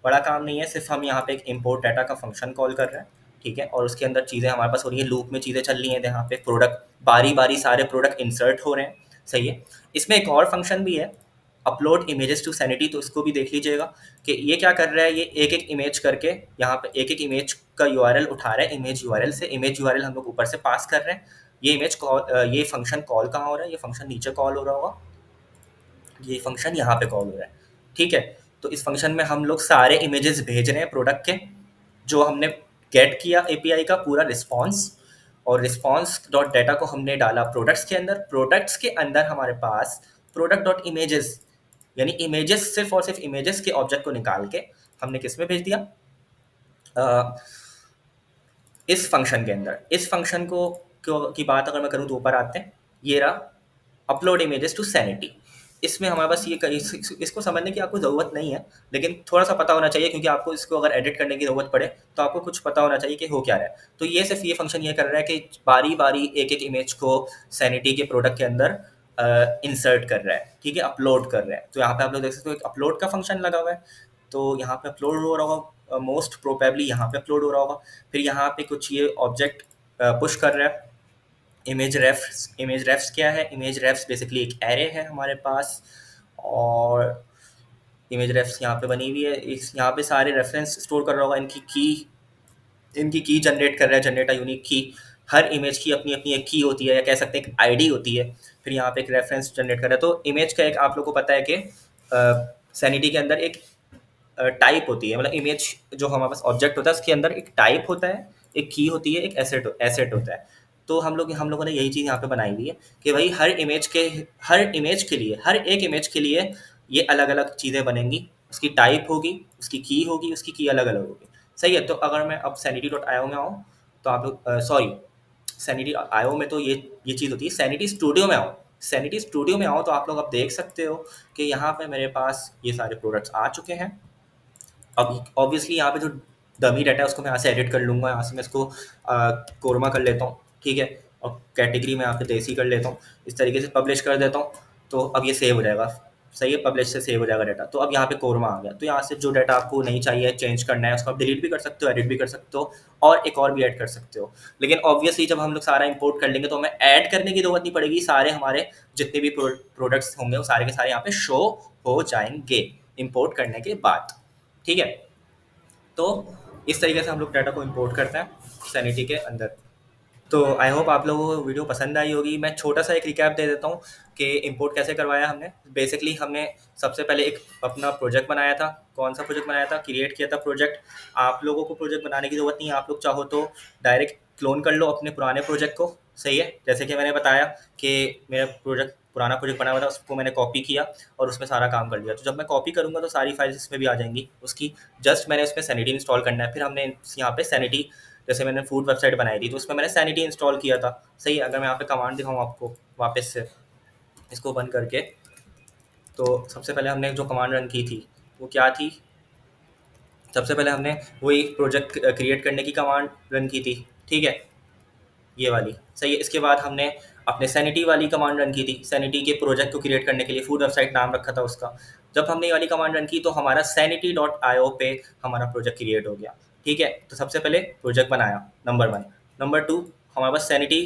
बड़ा काम नहीं है, सिर्फ हम यहाँ पे एक इम्पोर्ट डाटा का फंक्शन कॉल कर रहे हैं। ठीक है, और उसके अंदर चीज़ें हमारे पास हो रही है, लूप में चीज़ें चल रही हैं। यहाँ पे प्रोडक्ट बारी बारी सारे प्रोडक्ट इंसर्ट हो रहे हैं। सही है, इसमें एक और फंक्शन भी है अपलोड इमेजेस टू सैनिटी, तो इसको भी देख लीजिएगा कि ये क्या कर रहा है। ये एक एक इमेज करके यहाँ पे एक एक इमेज का यूआरएल उठा रहा है इमेज यूआरएल से। इमेज यूआरएल हम लोग ऊपर से पास कर रहे हैं। ये इमेज कॉल, ये फंक्शन कॉल कहाँ हो रहा है, ये फंक्शन नीचे कॉल हो रहा होगा, ये फंक्शन यहाँ पे कॉल हो रहा है। ठीक है, तो इस फंक्शन में हम लोग सारे इमेजेस भेज रहे हैं प्रोडक्ट के, जो हमने गेट किया एपीआई का पूरा रिस्पॉन्स। और रिस्पॉन्स डॉट डाटा को हमने डाला प्रोडक्ट्स के अंदर। प्रोडक्ट्स के अंदर हमारे पास प्रोडक्ट डॉट इमेजेस, यानी इमेजेस सिर्फ और सिर्फ इमेजेस के ऑब्जेक्ट को निकाल के हमने किस में भेज दिया, इस फंक्शन के अंदर। इस फंक्शन की बात अगर मैं करूँ तो ऊपर आते हैं, ये रहा अपलोड इमेजेस टू सैनिटी। इसमें हमारे पास ये इसको समझने की आपको ज़रूरत नहीं है, लेकिन थोड़ा सा पता होना चाहिए क्योंकि आपको इसको अगर एडिट करने की ज़रूरत पड़े तो आपको कुछ पता होना चाहिए कि हो क्या रहा है। तो ये सिर्फ ये फंक्शन ये कर रहा है कि बारी बारी एक एक इमेज को सैनिटी के प्रोडक्ट के अंदर इंसर्ट कर रहा है। ठीक है, अपलोड कर रहा है। तो यहाँ पे आप लोग देख सकते हो एक अपलोड का फंक्शन लगा हुआ है। तो यहाँ पे अपलोड हो रहा होगा, मोस्ट प्रोबेबली यहाँ पे अपलोड हो रहा होगा। फिर यहाँ पे कुछ ये ऑब्जेक्ट पुश कर रहा है। इमेज रेफ्स क्या है, इमेज रेफ्स बेसिकली एक एरे है हमारे पास। और इमेज रेफ्स यहाँ पे बनी हुई है, इस यहाँ पे सारे रेफरेंस स्टोर कर रहा होगा, इनकी की जनरेट कर रहा है, जनरेट अ यूनिक की। हर इमेज की अपनी अपनी एक की होती है, या कह सकते हैं एक आईडी होती है। फिर यहाँ पे एक रेफरेंस जनरेट कर रहा है। तो इमेज का एक आप लोग को पता है कि सैनिटी के अंदर एक टाइप होती है, मतलब इमेज जो हमारे पास ऑब्जेक्ट होता है उसके अंदर एक टाइप होता है, एक की होती है, एक एसेट होता है। तो हम लोगों ने यही चीज़ यहाँ पे बनाई हुई है कि भाई हर इमेज के लिए, हर एक इमेज के लिए ये अलग अलग चीज़ें बनेंगी। उसकी टाइप होगी, उसकी की अलग अलग होगी। सही है, तो अगर मैं अब sanity.io में आऊँ तो आप लोग सॉरी sanity.io में तो ये चीज़ होती है। सैनिटी स्टूडियो में आओ तो आप लोग अब देख सकते हो कि यहाँ पे मेरे पास ये सारे प्रोडक्ट्स आ चुके हैं। अब ऑब्वियसली यहाँ पे जो डमी डाटा है उसको मैं यहाँ से एडिट कर लूँगा। यहाँ से मैं इसको कोरमा कर लेता हूँ। ठीक है, और कैटेगरी में यहाँ पे देसी कर लेता हूँ, इस तरीके से पब्लिश कर देता हूँ। तो अब ये सेव हो जाएगा। सही है, पब्लिश से सेव हो जाएगा डाटा। तो अब यहाँ पे कोरमा आ गया, तो यहाँ से जो डाटा आपको नहीं चाहिए, चेंज करना है, उसको आप डिलीट भी कर सकते हो, एडिट भी कर सकते हो, और एक और भी ऐड कर सकते हो। लेकिन ऑब्वियसली जब हम लोग सारा इंपोर्ट कर लेंगे तो हमें ऐड करने की जरूरत नहीं पड़ेगी, सारे हमारे जितने भी प्रोडक्ट्स होंगे वो सारे के सारे यहाँ पे शो हो जाएंगे इंपोर्ट करने के बाद। ठीक है, तो इस तरीके से हम लोग डाटा को इंपोर्ट करते हैं सैनिटी के अंदर। तो आई होप आप लोगों को वीडियो पसंद आई होगी। मैं छोटा सा एक रिकैप दे देता हूँ कि इंपोर्ट कैसे करवाया हमने। बेसिकली हमने सबसे पहले एक अपना प्रोजेक्ट बनाया था। कौन सा प्रोजेक्ट बनाया था? क्रिएट किया था प्रोजेक्ट। आप लोगों को प्रोजेक्ट बनाने की ज़रूरत नहीं है, आप लोग चाहो तो डायरेक्ट क्लोन कर लो अपने पुराने प्रोजेक्ट को। सही है, जैसे कि मैंने बताया कि मेरा प्रोजेक्ट पुराना प्रोजेक्ट बना हुआ था, उसको मैंने कॉपी किया और उसमें सारा काम कर लिया। तो जब मैं कॉपी करूँगा तो सारी फाइल्स इसमें भी आ जाएंगी उसकी। जस्ट मैंने इसमें सैनिटी इंस्टॉल करना है। फिर हमने यहाँ पे सैनिटी, जैसे मैंने फूड वेबसाइट बनाई थी तो उसमें मैंने सैनिटी इंस्टॉल किया था। सही है, अगर मैं यहाँ पे कमांड दिखाऊँ आपको वापस से इसको बंद करके, तो सबसे पहले हमने जो कमांड रन की थी वो क्या थी? सबसे पहले हमने वही प्रोजेक्ट क्रिएट करने की कमांड रन की थी। ठीक है, ये वाली। सही है, इसके बाद हमने अपने सैनिटी वाली कमांड रन की थी, सैनिटी के प्रोजेक्ट को क्रिएट करने के लिए। फूड वेबसाइट नाम रखा था उसका। जब हमने ये वाली कमांड रन की तो हमारा sanity.io पे हमारा प्रोजेक्ट क्रिएट हो गया। ठीक है, तो सबसे पहले प्रोजेक्ट बनाया, नंबर 1। नंबर 2, हमारे पास सैनिटी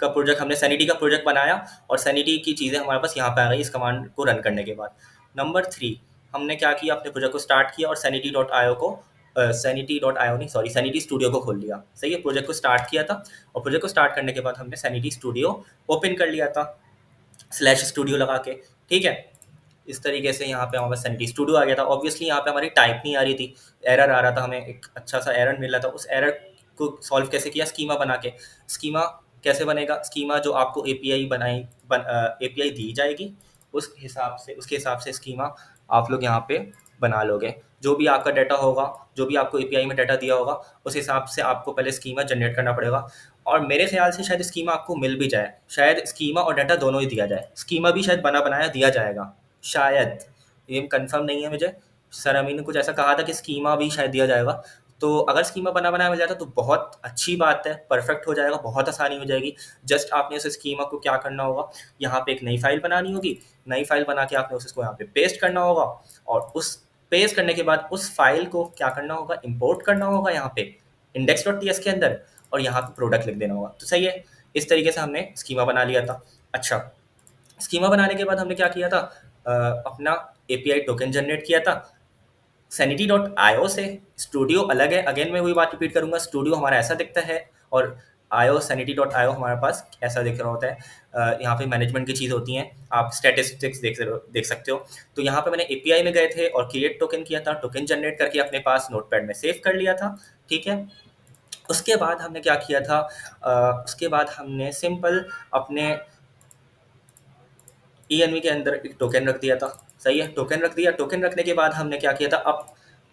का प्रोजेक्ट, हमने सैनिटी का प्रोजेक्ट बनाया और सैनिटी की चीज़ें हमारे पास यहाँ पे आ गई इस कमांड को रन करने के बाद। नंबर 3, हमने क्या किया, अपने प्रोजेक्ट को स्टार्ट किया और sanity.io को sanity.io नहीं, सॉरी, सैनिटी स्टूडियो को खोल लिया। सही है, प्रोजेक्ट को स्टार्ट किया था और प्रोजेक्ट को स्टार्ट करने के बाद हमने सैनिटी स्टूडियो ओपन कर लिया था /स्टूडियो लगा के। ठीक है, इस तरीके से यहाँ पे हमारे पास सैनिटी स्टूडियो आ गया था। ऑब्वियसली यहाँ पे हमारी टाइप नहीं आ रही थी, एरर आ रहा था, हमें एक अच्छा सा एरर मिल रहा था। उस एरर को सॉल्व कैसे किया? स्कीमा बना के। स्कीमा कैसे बनेगा? स्कीमा जो आपको एपीआई एपीआई दी जाएगी उस हिसाब से, उसके हिसाब से स्कीमा आप लोग यहाँ पे बना लोगे। जो भी आपका डाटा होगा, जो भी आपको एपीआई में डाटा दिया होगा, उस हिसाब से आपको पहले स्कीमा जनरेट करना पड़ेगा। और मेरे ख्याल से शायद स्कीमा आपको मिल भी जाए, शायद स्कीमा और डाटा दोनों ही दिया जाए। स्कीमा भी शायद बना बनाया दिया जाएगा, शायद, ये कंफर्म नहीं है मुझे। सर अमीन ने कुछ ऐसा कहा था कि स्कीमा भी शायद दिया जाएगा। तो अगर स्कीमा बना बनाया मिल जाता तो बहुत अच्छी बात है, परफेक्ट हो जाएगा, बहुत आसानी हो जाएगी। जस्ट आपने उस स्कीमा को क्या करना होगा, यहाँ पे एक नई फाइल बनानी होगी। नई फाइल बना के आपने उसको यहाँ पे पेस्ट करना होगा और उस पेस्ट करने के बाद उस फाइल को क्या करना होगा, इंपोर्ट करना होगा यहाँ पे index.ts के अंदर, और यहाँ पे प्रोडक्ट लिख देना होगा। तो सही है, इस तरीके से हमने स्कीमा बना लिया था। अच्छा, स्कीमा बनाने के बाद हमने क्या किया था, अपना एपीआई टोकन जनरेट किया था sanity.io से। स्टूडियो अलग है, अगेन मैं वही बात रिपीट करूंगा, स्टूडियो हमारा ऐसा दिखता है और आयो sanity.io हमारे पास ऐसा दिख रहा होता है। यहाँ पे मैनेजमेंट की चीज़ होती हैं, आप स्टैटिस्टिक्स देख सकते हो। तो यहाँ पे मैंने एपीआई में गए थे और क्रिएट टोकन किया था, टोकन जनरेट करके अपने पास नोटपैड में सेव कर लिया था। ठीक है, उसके बाद हमने क्या किया था, उसके बाद हमने सिंपल अपने ईएनवी के अंदर एक टोकन रख दिया था। सही है, टोकन रख दिया। टोकन रखने के बाद हमने क्या किया था, अब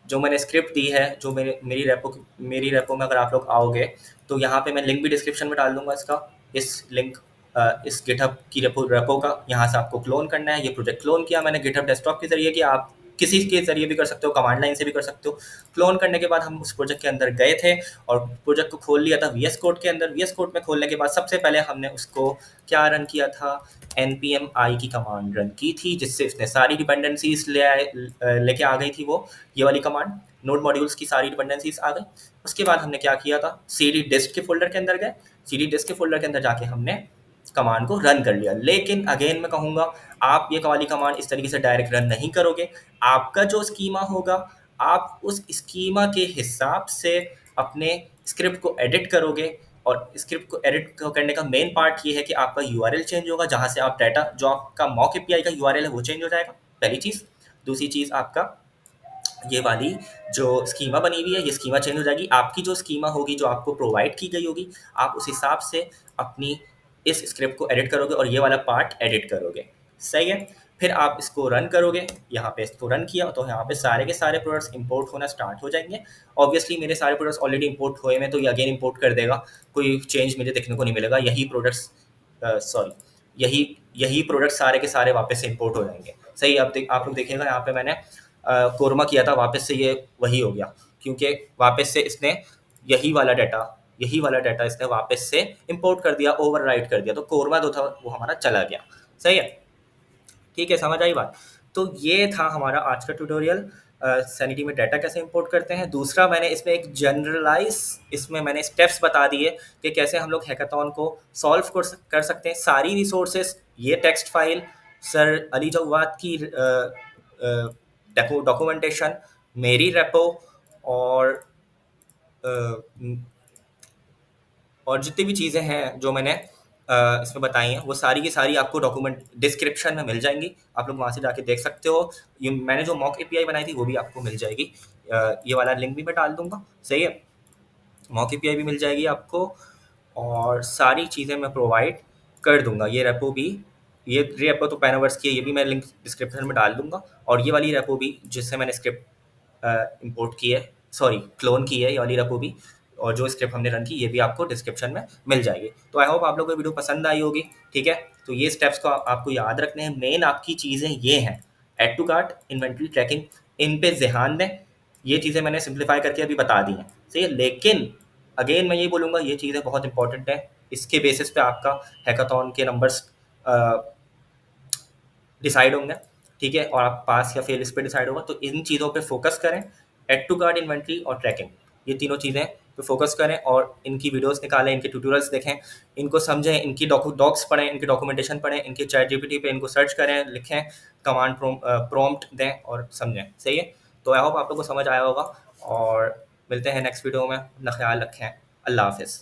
जो मैंने स्क्रिप्ट दी है, जो मेरी रेपो में अगर आप लोग आओगे तो यहाँ पे मैं लिंक भी डिस्क्रिप्शन में डाल दूंगा इसका। इस लिंक इस गिटहब की रेपो का यहाँ से आपको क्लोन करना है। ये प्रोजेक्ट क्लोन किया मैंने गिटहब डेस्कटॉप के जरिए, कि आप किसी के जरिए भी कर सकते हो, कमांड लाइन से भी कर सकते हो। क्लोन करने के बाद हम उस प्रोजेक्ट के अंदर गए थे और प्रोजेक्ट को खोल लिया था वीएस कोड के अंदर। वीएस कोड में खोलने के बाद सबसे पहले हमने उसको क्या रन किया था, npm i की कमांड रन की थी, जिससे उसने सारी डिपेंडेंसीज लेके आ गई थी वो, ये वाली कमांड, नोड मॉड्यूल्स की सारी डिपेंडेंसीज आ गई। उसके बाद हमने क्या किया था, cd डिस्क के फोल्डर के अंदर गए। cd डिस्क के फोल्डर के अंदर जाके हमने कमांड को रन कर लिया। लेकिन अगेन मैं कहूँगा, आप ये वाली कमांड इस तरीके से डायरेक्ट रन नहीं करोगे। आपका जो स्कीमा होगा, आप उस स्कीमा के हिसाब से अपने स्क्रिप्ट को एडिट करोगे। और स्क्रिप्ट को एडिट करने का मेन पार्ट ये है कि आपका यूआरएल चेंज होगा, जहाँ से आप डाटा, जो आपका मॉक एपीआई का यूआरएल है वो चेंज हो जाएगा, पहली चीज़। दूसरी चीज़, आपका ये वाली जो स्कीमा बनी हुई है, ये स्कीमा चेंज हो जाएगी। आपकी जो स्कीमा होगी, जो आपको प्रोवाइड की गई होगी, आप उस हिसाब से अपनी इस स्क्रिप्ट को एडिट करोगे और ये वाला पार्ट एडिट करोगे। सही है, फिर आप इसको रन करोगे। यहाँ पे इसको रन किया तो यहाँ पे सारे के सारे प्रोडक्ट्स इंपोर्ट होना स्टार्ट हो जाएंगे। ऑब्वियसली मेरे सारे प्रोडक्ट्स ऑलरेडी इंपोर्ट हुए हैं, तो ये अगेन इंपोर्ट कर देगा, कोई चेंज मुझे देखने को नहीं मिलेगा। यही प्रोडक्ट्स, सॉरी, यही यही प्रोडक्ट सारे के सारे वापस से इंपोर्ट हो जाएंगे। सही, अब आप लोग देखिएगा, यहाँ पे मैंने कोरमा किया था, वापस से ये वही हो गया, क्योंकि वापस से इसने यही वाला डाटा इसने वापस से इंपोर्ट कर दिया, ओवरराइट कर दिया। तो कोरमा जो था वो हमारा चला गया। सही है, ठीक है, समझ आई बात। तो ये था हमारा आज का ट्यूटोरियल, सैनिटी में डाटा कैसे इंपोर्ट करते हैं। दूसरा, मैंने इसमें एक जनरलाइज इसमें मैंने स्टेप्स बता दिए कि कैसे हम लोग हैकाथॉन को सॉल्व कर सकते हैं। सारी रिसोर्सेस, ये text file, sir Ali Jawad की डॉक्यूमेंटेशन, मेरी रेपो, और और जितनी भी चीज़ें हैं जो मैंने इसमें बताई हैं, वो सारी की सारी आपको डॉक्यूमेंट डिस्क्रिप्शन में मिल जाएंगी। आप लोग वहाँ से जाके देख सकते हो। ये मैंने जो मॉक एपीआई बनाई थी वो भी आपको मिल जाएगी। ये वाला लिंक भी मैं डाल दूंगा, सही है। मॉक एपीआई भी मिल जाएगी आपको, और सारी चीज़ें मैं प्रोवाइड कर दूंगा। ये रेपो भी, ये रेपो तो पैनावर्स की है, ये भी मैं लिंक डिस्क्रिप्शन में डाल दूंगा। और ये वाली रेपो भी जिससे मैंने स्क्रिप्ट इंपोर्ट की है, सॉरी क्लोन की है, ये वाली रेपो भी, और जो स्क्रिप्ट हमने रन की, ये भी आपको डिस्क्रिप्शन में मिल जाएगी। तो आई होप आप लोगों को वीडियो पसंद आई होगी। ठीक है, तो ये स्टेप्स को आपको याद रखने हैं। मेन आपकी चीज़ें ये हैं: add to cart, inventory tracking, इन पे ध्यान दें। ये चीज़ें मैंने सिंप्लीफाई करके अभी बता दी हैं, सही है। लेकिन अगेन मैं ये बोलूँगा, ये चीज़ें बहुत इंपॉर्टेंट है। इसके बेसिस पे आपका हैकाथॉन के नंबर्स डिसाइड होंगे, ठीक है, और आप पास या फेल इस पे डिसाइड होगा। तो इन चीज़ों पे फोकस करें: ऐड टू कार्ट, इन्वेंट्री और ट्रैकिंग। ये तीनों चीज़ें पे फोकस करें और इनकी वीडियोस निकालें, इनके ट्यूटोरियल्स देखें, इनको समझें, इनकी डॉक्स पढ़ें, इनकी डॉक्यूमेंटेशन पढ़ें, इनके चैट जीपीटी पे इनको सर्च करें, लिखें, कमांड प्रॉम्प्ट दें और समझें, सही है। तो आई होप आप लोग को समझ आया होगा, और मिलते हैं नेक्स्ट वीडियो में। अपना ख्याल रखें। अल्लाह हाफिज़।